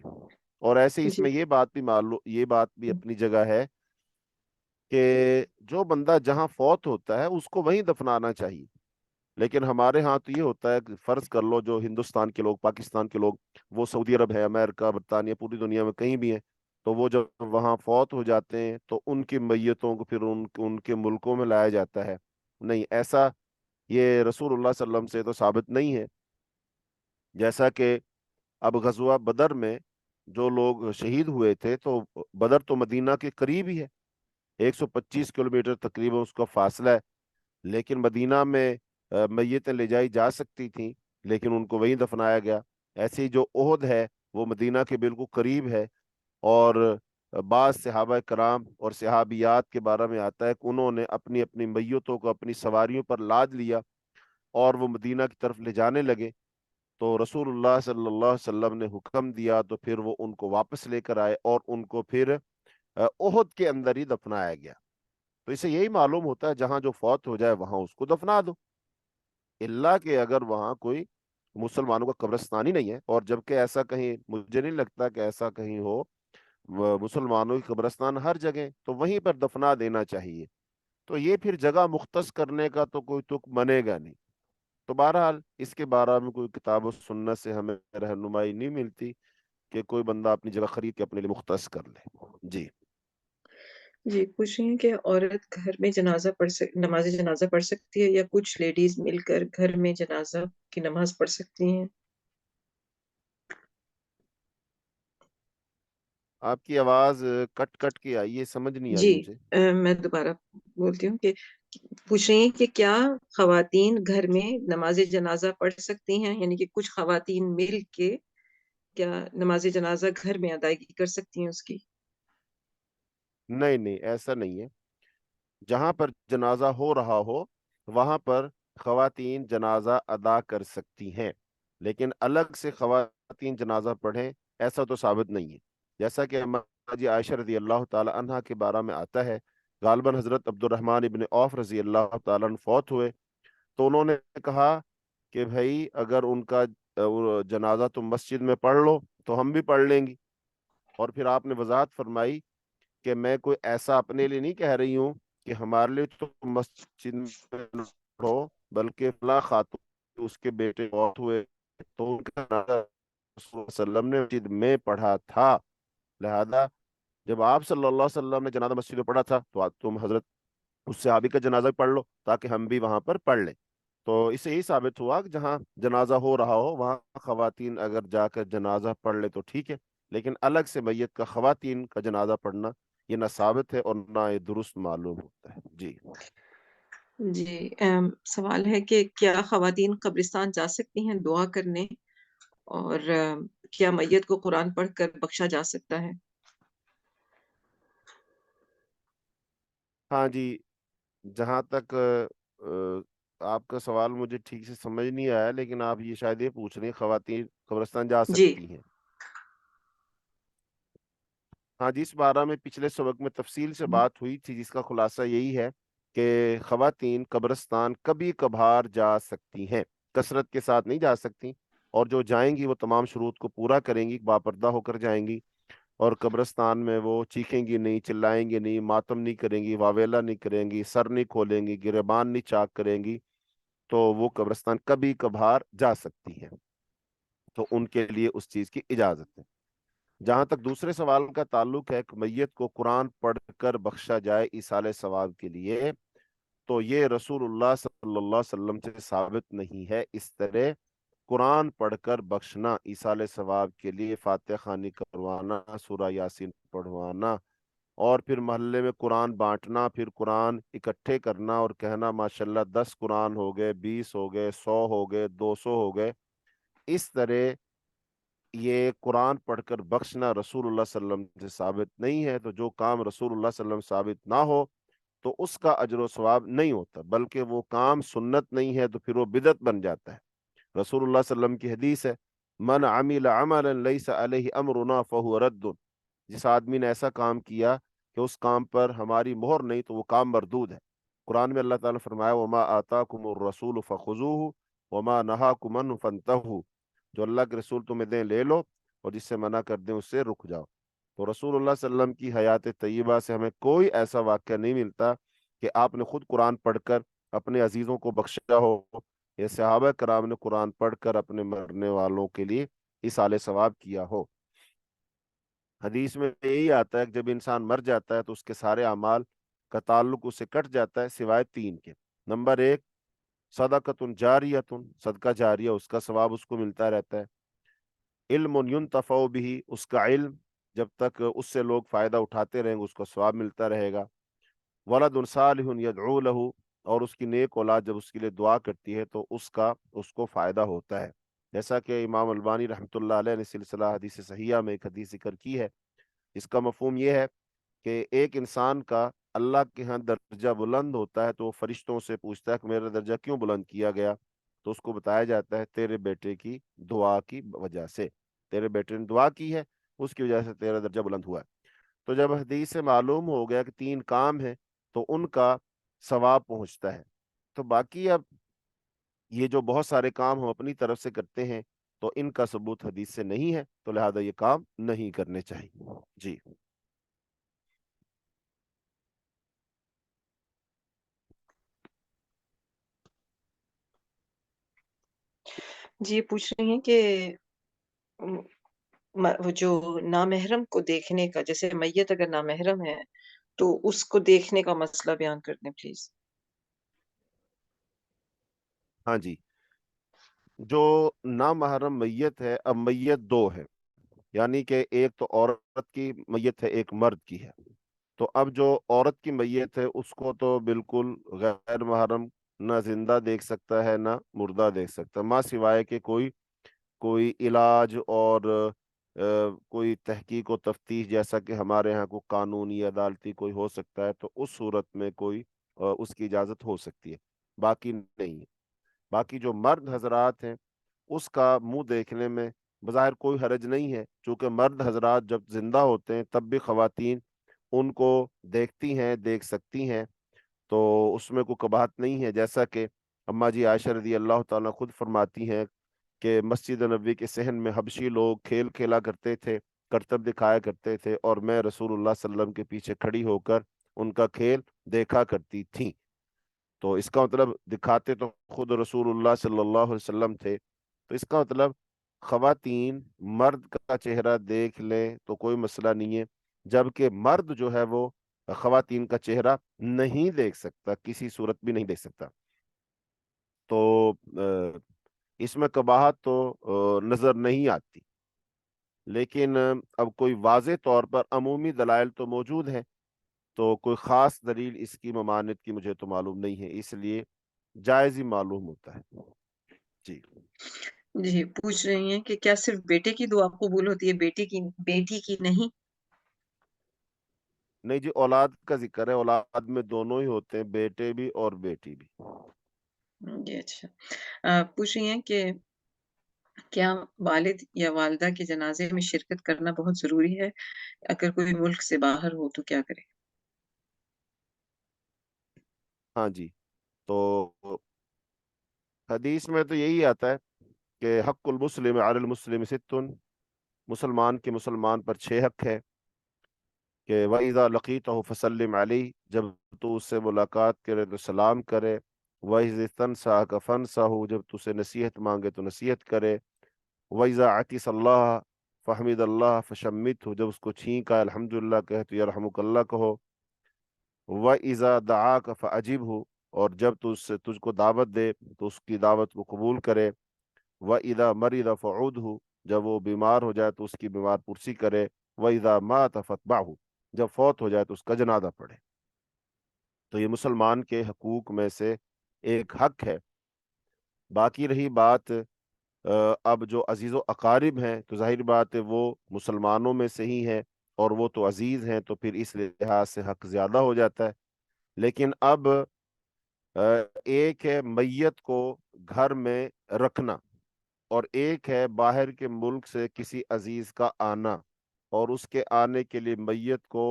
[SPEAKER 1] اور ایسے اس
[SPEAKER 2] جی
[SPEAKER 1] میں یہ بات بھی اپنی جگہ ہے کہ جو بندہ جہاں فوت ہوتا ہے اس کو وہیں دفنانا چاہیے۔ لیکن ہمارے ہاں تو یہ ہوتا ہے کہ فرض کر لو جو ہندوستان کے لوگ، پاکستان کے لوگ، وہ سعودی عرب ہے، امریکہ، برطانیہ، پوری دنیا میں کہیں بھی ہیں، تو وہ جب وہاں فوت ہو جاتے ہیں تو ان کی میتوں کو پھر ان کے ملکوں میں لایا جاتا ہے۔ نہیں، ایسا یہ رسول اللہ صلی اللہ علیہ وسلم سے تو ثابت نہیں ہے۔ جیسا کہ اب غزوہ بدر میں جو لوگ شہید ہوئے تھے، تو بدر تو مدینہ کے قریب ہی ہے، 125 کلومیٹر تقریباً اس کا فاصلہ ہے، لیکن مدینہ میں میتیں لے جائی جا سکتی تھیں، لیکن ان کو وہیں دفنایا گیا۔ ایسے ہی جو احد ہے وہ مدینہ کے بالکل قریب ہے، اور بعض صحابہ کرام اور صحابیات کے بارے میں آتا ہے کہ انہوں نے اپنی اپنی میتوں کو اپنی سواریوں پر لاد لیا اور وہ مدینہ کی طرف لے جانے لگے، تو رسول اللہ صلی اللہ علیہ وسلم نے حکم دیا تو پھر وہ ان کو واپس لے کر آئے اور ان کو پھر احد کے اندر ہی دفنایا گیا۔ تو اسے یہی معلوم ہوتا ہے جہاں جو فوت ہو جائے وہاں اس کو دفنا دو، اللہ کہ اگر وہاں کوئی مسلمانوں کا قبرستان ہی نہیں ہے، اور جبکہ ایسا کہیں مجھے نہیں لگتا کہ ایسا کہیں ہو، مسلمانوں کی قبرستان ہر جگہ، تو وہیں پر دفنا دینا چاہیے۔ تو یہ پھر جگہ مختص کرنے کا تو کوئی تک بنے گا نہیں۔ تو بہرحال اس کے بارے میں کوئی کتاب و سنت سے ہمیں رہنمائی نہیں ملتی کہ کوئی بندہ اپنی جگہ خرید کے اپنے لیے مختص کر لے۔ جی
[SPEAKER 2] جی، پوچھ رہی ہیں کہ عورت گھر میں نماز جنازہ پڑھ سکتی ہے، یا کچھ لیڈیز مل کر گھر میں جنازہ کی نماز پڑھ سکتی ہیں؟
[SPEAKER 1] آپ کی آواز کٹ کٹ کے آئی ہے، سمجھ نہیں آئی
[SPEAKER 2] جی،
[SPEAKER 1] مجھے۔
[SPEAKER 2] میں دوبارہ بولتی ہوں کہ پوچھ رہی ہیں کہ کیا خواتین گھر میں نماز جنازہ پڑھ سکتی ہیں، یعنی کہ کچھ خواتین مل کے کیا نماز جنازہ گھر میں ادائیگی کر سکتی ہیں اس کی؟
[SPEAKER 1] نہیں نہیں، ایسا نہیں ہے۔ جہاں پر جنازہ ہو رہا ہو وہاں پر خواتین جنازہ ادا کر سکتی ہیں، لیکن الگ سے خواتین جنازہ پڑھیں ایسا تو ثابت نہیں ہے۔ جیسا کہ جی عائشہ رضی اللہ تعالی عنہا کے بارے میں آتا ہے، غالباً حضرت عبد الرحمن ابن عوف رضی اللہ تعالیٰ عنہ فوت ہوئے، تو انہوں نے کہا کہ بھائی اگر ان کا جنازہ تم مسجد میں پڑھ لو تو ہم بھی پڑھ لیں گی۔ اور پھر آپ نے وضاحت فرمائی کہ میں کوئی ایسا اپنے لیے نہیں کہہ رہی ہوں کہ ہمارے لیے تو مسجد میں ہو، بلکہ فلاں خاتون اس کے بیٹے فوت ہوئے تو ان کا جنازہ رسول اللہ صلی اللہ علیہ وسلم نے مسجد میں پڑھا تھا، لہذا جب آپ صلی اللہ علیہ وسلم نے جنازہ مسجد میں پڑھا تھا تو تم حضرت اس صحابی کا جنازہ پڑھ لو تاکہ ہم بھی وہاں پر پڑھ لیں۔ تو اس سے یہی ثابت ہوا کہ جہاں جنازہ ہو رہا ہو وہاں خواتین اگر جا کر جنازہ پڑھ لے تو ٹھیک ہے، لیکن الگ سے میت کا خواتین کا جنازہ پڑھنا یہ نہ ثابت ہے اور نہ یہ درست معلوم ہوتا ہے۔ جی
[SPEAKER 2] جی سوال ہے کہ کیا خواتین قبرستان جا سکتی ہیں دعا کرنے، اور کیا میت کو قرآن پڑھ کر بخشا جا سکتا ہے؟
[SPEAKER 1] ہاں جی، جہاں تک آپ کا سوال مجھے ٹھیک سے سمجھ نہیں آیا، لیکن آپ یہ شاید یہ پوچھ رہے ہیں خواتین قبرستان جا
[SPEAKER 2] جی
[SPEAKER 1] سکتی ہیں۔ ہاں جی، اس بارے میں پچھلے سبق میں تفصیل سے بات ہوئی تھی، جس کا خلاصہ یہی ہے کہ خواتین قبرستان کبھی کبھار جا سکتی ہیں، کثرت کے ساتھ نہیں جا سکتی، اور جو جائیں گی وہ تمام شروط کو پورا کریں گی، باپردہ ہو کر جائیں گی، اور قبرستان میں وہ چیخیں گی نہیں، چلائیں گی نہیں، ماتم نہیں کریں گی، واویلا نہیں کریں گی، سر نہیں کھولیں گی، گریبان نہیں چاک کریں گی، تو وہ قبرستان کبھی کبھار جا سکتی ہیں، تو ان کے لیے اس چیز کی اجازت ہے۔ جہاں تک دوسرے سوال کا تعلق ہے کہ میت کو قرآن پڑھ کر بخشا جائے ایصال ثواب کے لیے، تو یہ رسول اللہ صلی اللہ علیہ وسلم سے ثابت نہیں ہے۔ اس طرح قرآن پڑھ کر بخشنا ایصال ثواب کے لیے، فاتحہ خوانی کروانا، سورہ یاسین پڑھوانا، اور پھر محلے میں قرآن بانٹنا، پھر قرآن اکٹھے کرنا اور کہنا ماشاءاللہ 10 قرآن ہو گئے، 20 ہو گئے، 100 ہو گئے، 200 ہو گئے، اس طرح یہ قرآن پڑھ کر بخشنا رسول اللہ صلی اللہ علیہ وسلم سے ثابت نہیں ہے۔ تو جو کام رسول اللہ صلی اللہ علیہ وسلم ثابت نہ ہو تو اس کا اجر و ثواب نہیں ہوتا، بلکہ وہ کام سنت نہیں ہے تو پھر وہ بدعت بن جاتا ہے۔ رسول اللہ صلی اللہ علیہ وسلم کی حدیث ہے، من عمل عملا لیس علیہ امرنا فہو رد، جس آدمی نے ایسا کام کیا کہ اس کام پر ہماری مہر نہیں تو وہ کام مردود ہے۔ قرآن میں اللہ تعالیٰ نے فرمایا وما آتاکم الرسول فخذوہ وما نہاکم عنہ فانتہوا، جو اللہ کے رسول تمہیں دیں لے لو، اور جس سے منع کر دیں اس سے رک جاؤ۔ تو رسول اللہ صلی اللہ علیہ وسلم کی حیات طیبہ سے ہمیں کوئی ایسا واقعہ نہیں ملتا کہ آپ نے خود قرآن پڑھ کر اپنے عزیزوں کو بخشا ہو، یا صحابہ کرام نے قرآن پڑھ کر اپنے مرنے والوں کے لیے ایصال ثواب کیا ہو۔ حدیث میں یہی آتا ہے کہ جب انسان مر جاتا ہے تو اس کے سارے اعمال کا تعلق اسے کٹ جاتا ہے سوائے 3 کے۔ نمبر 1 صدقۃ جاریۃ، صدقہ جاریہ، اس کا ثواب اس کو ملتا رہتا ہے۔ علم ینتفع بہ، اس کا علم جب تک اس سے لوگ فائدہ اٹھاتے رہیں گے اس کو ثواب ملتا رہے گا۔ ولد صالح یدعو لہ، اور اس کی نیک اولاد جب اس کے لیے دعا کرتی ہے تو اس کو فائدہ ہوتا ہے، جیسا کہ امام البانی رحمۃ اللہ علیہ نے سلسلہ حدیث صحیحہ میں ایک حدیث ذکر کی ہے۔ اس کا مفہوم یہ ہے کہ ایک انسان کا اللہ کے ہاں درجہ بلند ہوتا ہے تو وہ فرشتوں سے پوچھتا ہے کہ میرا درجہ کیوں بلند کیا گیا، تو اس کو بتایا جاتا ہے تیرے بیٹے کی دعا کی وجہ سے، تیرے بیٹے نے دعا کی ہے اس کی وجہ سے تیرا درجہ بلند ہوا ہے۔ تو جب حدیث سے معلوم ہو گیا کہ 3 کام ہیں تو ان کا ثواب پہنچتا ہے، تو باقی اب یہ جو بہت سارے کام ہم اپنی طرف سے کرتے ہیں تو ان کا ثبوت حدیث سے نہیں ہے، تو لہذا یہ کام نہیں کرنے چاہیے۔ جی
[SPEAKER 2] جی پوچھ رہی ہیں کہ وہ جو نامحرم کو دیکھنے کا، جیسے میت اگر نامحرم ہے تو اس کو دیکھنے کا مسئلہ بیان کر دیں پلیز۔
[SPEAKER 1] ہاں جی، جو نامحرم میت ہے، اب میت 2 ہے، یعنی کہ ایک تو عورت کی میت ہے، ایک مرد کی ہے۔ تو اب جو عورت کی میت ہے اس کو تو بالکل غیر محرم نہ زندہ دیکھ سکتا ہے نہ مردہ دیکھ سکتا، ماں سوائے کہ کوئی علاج اور کوئی تحقیق و تفتیش، جیسا کہ ہمارے ہاں کو قانونی عدالتی کوئی ہو سکتا ہے، تو اس صورت میں کوئی اس کی اجازت ہو سکتی ہے، باقی نہیں ہے۔ باقی جو مرد حضرات ہیں اس کا منہ دیکھنے میں بظاہر کوئی حرج نہیں ہے، چونکہ مرد حضرات جب زندہ ہوتے ہیں تب بھی خواتین ان کو دیکھتی ہیں، دیکھ سکتی ہیں، تو اس میں کوئی قباحت نہیں ہے۔ جیسا کہ اما جی عائشہ رضی اللہ تعالیٰ خود فرماتی ہیں کہ مسجد نبوی کے صحن میں حبشی لوگ کھیل کھیلا کرتے تھے، کرتب دکھایا کرتے تھے، اور میں رسول اللہ صلی اللہ علیہ وسلم کے پیچھے کھڑی ہو کر ان کا کھیل دیکھا کرتی تھیں۔ تو اس کا مطلب دکھاتے تو خود رسول اللہ صلی اللہ علیہ وسلم تھے، تو اس کا مطلب خواتین مرد کا چہرہ دیکھ لیں تو کوئی مسئلہ نہیں ہے، جبکہ مرد جو ہے وہ خواتین کا چہرہ نہیں دیکھ سکتا، کسی صورت بھی نہیں دیکھ سکتا۔ تو اس میں قباحت تو نظر نہیں آتی، لیکن اب کوئی واضح طور پر عمومی دلائل تو موجود ہیں، تو کوئی خاص دلیل اس کی ممانعت کی مجھے تو معلوم نہیں ہے، اس لیے جائز ہی معلوم ہوتا ہے۔ جی
[SPEAKER 2] جی پوچھ رہی ہیں کہ کیا صرف بیٹے کی دعا قبول ہوتی ہے، بیٹی کی نہیں؟
[SPEAKER 1] نہیں جی، اولاد کا ذکر ہے، اولاد میں دونوں ہی ہوتے ہیں، بیٹے بھی اور بیٹی بھی۔
[SPEAKER 2] جی اچھا، پوچھ رہی ہیں کہ کیا والد یا والدہ کے جنازے میں شرکت کرنا بہت ضروری ہے؟ اگر کوئی ملک سے باہر ہو تو کیا کرے؟
[SPEAKER 1] ہاں جی، تو حدیث میں تو یہی آتا ہے کہ حق المسلم علی المسلم ستن، مسلمان کے مسلمان پر 6 حق ہے، کہ وَإِذَا لَقِيتَهُ فَسَلِّمْ عَلَيْهِ، جب تو اس سے ملاقات کرے تو سلام کرے، وَإِذَا اسْتَنْصَحَكَ فَانْصَحْهُ، جب تو سے نصیحت مانگے تو نصیحت کرے، وَإِذَا عَطِسَ اللَّهَ فَحْمِدَ اللَّهَ فَشَمِّتْهُ، جب اس کو چھینکا الحمدللہ کہے تو یرحمک اللہ کہو، وَإِذَا دَعَاكَ فَأَجِبْهُ، اور جب تو اس سے تجھ کو دعوت دے تو اس کی دعوت کو قبول کرے، وَإِذَا مَرِضَ فَعُودْهُ، جب وہ بیمار ہو جائے تو اس کی بیمار پرسی کرے، وَإِذَا مَاتَ فَاتْبَعْهُ، جب فوت ہو جائے تو اس کا جنازہ پڑھے۔ تو یہ مسلمان کے حقوق میں سے ایک حق ہے۔ باقی رہی بات اب جو عزیز و اقارب ہیں، تو ظاہر بات ہے وہ مسلمانوں میں سے ہی ہیں، اور وہ تو عزیز ہیں، تو پھر اس لحاظ سے حق زیادہ ہو جاتا ہے۔ لیکن اب ایک ہے میت کو گھر میں رکھنا، اور ایک ہے باہر کے ملک سے کسی عزیز کا آنا، اور اس کے آنے کے لیے میت کو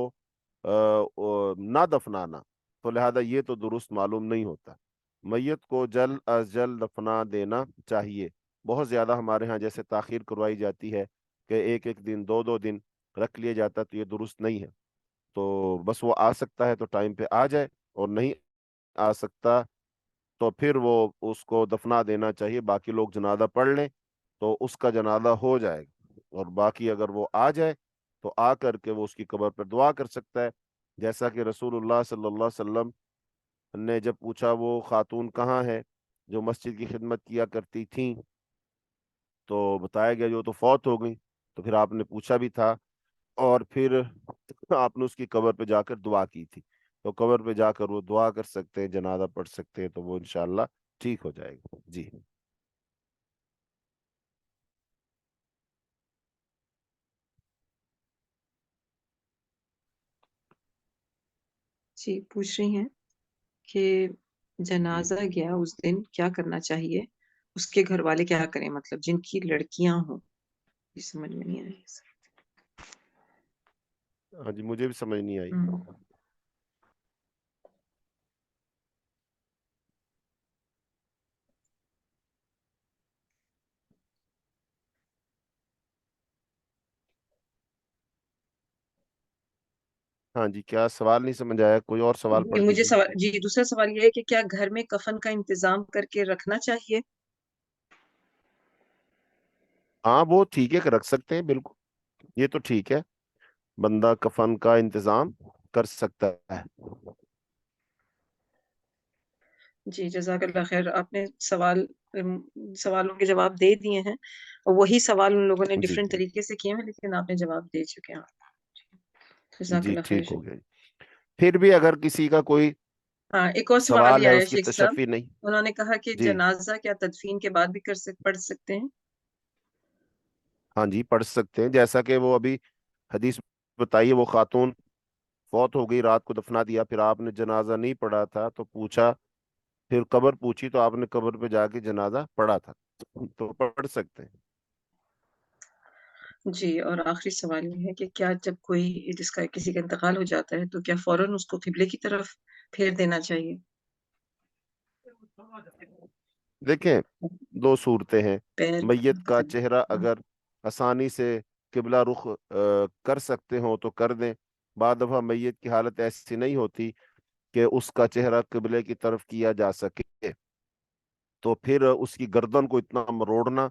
[SPEAKER 1] نہ دفنانا، تو لہذا یہ تو درست معلوم نہیں ہوتا۔ میت کو جلد از جلد دفنا دینا چاہیے۔ بہت زیادہ ہمارے ہاں جیسے تاخیر کروائی جاتی ہے کہ ایک ایک دن 2 2 دن رکھ لیا جاتا ہے، تو یہ درست نہیں ہے۔ تو بس وہ آ سکتا ہے تو ٹائم پہ آ جائے، اور نہیں آ سکتا تو پھر وہ اس کو دفنا دینا چاہیے، باقی لوگ جنازہ پڑھ لیں تو اس کا جنازہ ہو جائے گا، اور باقی اگر وہ آ جائے تو آ کر کے وہ اس کی قبر پر دعا کر سکتا ہے، جیسا کہ رسول اللہ صلی اللہ علیہ وسلم نے جب پوچھا وہ خاتون کہاں ہے جو مسجد کی خدمت کیا کرتی تھیں، تو بتایا گیا جو تو فوت ہو گئی، تو پھر آپ نے پوچھا بھی تھا، اور پھر آپ نے اس کی قبر پہ جا کر دعا کی تھی، تو قبر پہ جا کر وہ دعا کر سکتے ہیں، جنازہ پڑھ سکتے ہیں، تو وہ انشاءاللہ ٹھیک ہو جائے گا۔ جی
[SPEAKER 2] جی پوچھ رہی ہیں کہ
[SPEAKER 1] جی
[SPEAKER 2] جنازہ گیا اس دن کیا کرنا چاہیے، اس کے گھر والے کیا کریں، مطلب جن کی لڑکیاں ہوں؟ یہ سمجھ میں نہیں آئی سر۔
[SPEAKER 1] ہاں جی، مجھے بھی سمجھ نہیں آئی۔ ہاں جی، کیا سوال نہیں سمجھ آیا؟ کوئی اور سوال پڑھ
[SPEAKER 2] مجھے
[SPEAKER 1] دیجیے۔
[SPEAKER 2] سوال، جی دوسرا سوال یہ ہے کہ کیا گھر میں کفن کا انتظام کر کے رکھنا چاہیے؟
[SPEAKER 1] ہاں وہ ٹھیک ہے کہ رکھ سکتے ہیں، بالکل یہ تو ٹھیک ہے، بندہ کفن کا انتظام کر سکتا ہے۔
[SPEAKER 2] جی جزاک اللہ خیر، آپ نے سوالوں کے جواب دے دیے ہیں، اور وہی سوال ان لوگوں نے
[SPEAKER 1] جی
[SPEAKER 2] ڈفرینٹ طریقے سے کیے ہیں، لیکن آپ نے جواب دے چکے ہیں۔ جزاک
[SPEAKER 1] جی
[SPEAKER 2] اللہ خیر۔
[SPEAKER 1] ٹھیک ہو گیا جی۔ پھر بھی اگر کسی کا کوئی
[SPEAKER 2] ہاں ایک اور سوال
[SPEAKER 1] سوال
[SPEAKER 2] بھی
[SPEAKER 1] ہے،
[SPEAKER 2] آیا
[SPEAKER 1] اس کی
[SPEAKER 2] شیخ صاحب،
[SPEAKER 1] تشفی نہیں۔
[SPEAKER 2] انہوں نے کہا کہ
[SPEAKER 1] جی
[SPEAKER 2] جنازہ کیا تدفین کے بعد بھی پڑھ سکتے ہیں؟
[SPEAKER 1] ہاں جی، پڑھ سکتے ہیں، جیسا کہ وہ ابھی حدیث بتائیے، وہ خاتون فوت ہو گئی، رات کو دفنا دیا، پھر آپ نے جنازہ نہیں پڑھا تھا تو پوچھا، پھر قبر پوچھی تو آپ نے قبر پہ جا کے جنازہ پڑھا تھا، تو پڑھ سکتے ہیں۔
[SPEAKER 2] جی اور آخری سوال یہ ہے کہ کیا جب کوئی جس کا کسی کا انتقال ہو جاتا ہے تو کیا فوراً اس کو قبلے کی طرف پھیر دینا چاہیے؟
[SPEAKER 1] دیکھیں، 2 صورتیں ہیں،
[SPEAKER 2] پیر
[SPEAKER 1] میت کا چہرہ اگر آسانی سے قبلہ رخ کر سکتے ہوں تو کر دیں، بعد دفعہ میت کی حالت ایسی نہیں ہوتی کہ اس کا چہرہ قبلے کی طرف کیا جا سکے، تو پھر اس کی گردن کو اتنا مروڑنا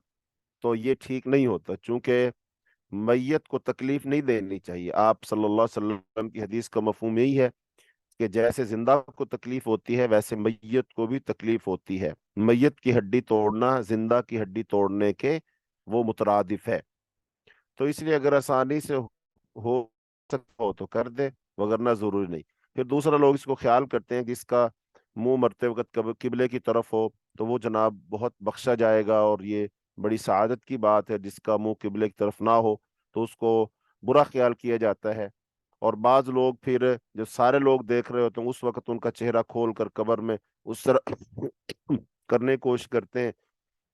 [SPEAKER 1] تو یہ ٹھیک نہیں ہوتا، چونکہ میت کو تکلیف نہیں دینی چاہیے۔ آپ صلی اللہ علیہ وسلم کی حدیث کا مفہوم یہی ہے کہ جیسے زندہ کو تکلیف ہوتی ہے ویسے میت کو بھی تکلیف ہوتی ہے۔ میت کی ہڈی توڑنا زندہ کی ہڈی توڑنے کے وہ مترادف ہے، تو اس لیے اگر آسانی سے ہو سکتا ہو تو کر دے، وگرنہ ضروری نہیں۔ پھر دوسرا لوگ اس کو خیال کرتے ہیں کہ اس کا منہ مرتے وقت قبلے کی طرف ہو تو وہ جناب بہت بخشا جائے گا، اور یہ بڑی سعادت کی بات ہے۔ جس کا منہ قبلے کی طرف نہ ہو تو اس کو برا خیال کیا جاتا ہے، اور بعض لوگ پھر جو سارے لوگ دیکھ رہے ہوتے ہیں اس وقت ان کا چہرہ کھول کر قبر میں اس طرح کرنے کی کوشش کرتے ہیں،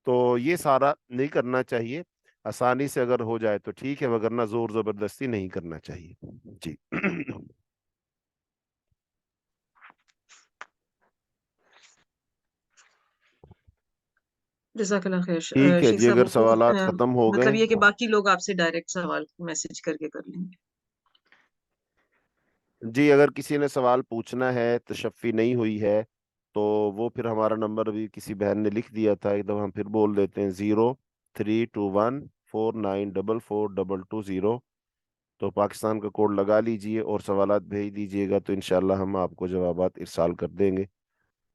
[SPEAKER 1] تو یہ سارا نہیں کرنا چاہیے۔ آسانی سے اگر ہو جائے تو ٹھیک ہے، وگرنہ زور زبردستی نہیں کرنا چاہیے جی۔
[SPEAKER 2] جزاک اللہ خیر
[SPEAKER 1] ٹھیک ہے
[SPEAKER 2] شیخ
[SPEAKER 1] جی،
[SPEAKER 2] صاحب،
[SPEAKER 1] اگر
[SPEAKER 2] مختلف
[SPEAKER 1] سوالات ختم ہو
[SPEAKER 2] مطلب
[SPEAKER 1] گئے۔
[SPEAKER 2] یہ کہ باقی لوگ آپ سے ڈائریکٹ سوال میسج کر کے کر لیں گے۔
[SPEAKER 1] جی اگر کسی نے سوال پوچھنا ہے، تشفی نہیں ہوئی ہے، تو وہ پھر ہمارا نمبر بھی کسی بہن نے لکھ دیا تھا، ایک دم ہم پھر بول دیتے ہیں: 0321494422 تو پاکستان کا کوڈ لگا لیجئے اور سوالات بھیج دیجئے گا، تو انشاءاللہ ہم آپ کو جوابات ارسال کر دیں گے۔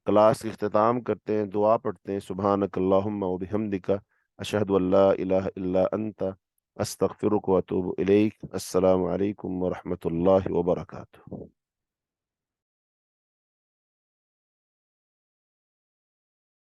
[SPEAKER 1] کلاس کی اختتام کرتے ہیں، دعا پڑھتے ہیں: سبحانک اللہم و بحمدک، اشہد ان لا الہ الا انت، استغفرک و اتوب الیک۔ السلام علیکم ورحمۃ اللہ وبرکاتہ۔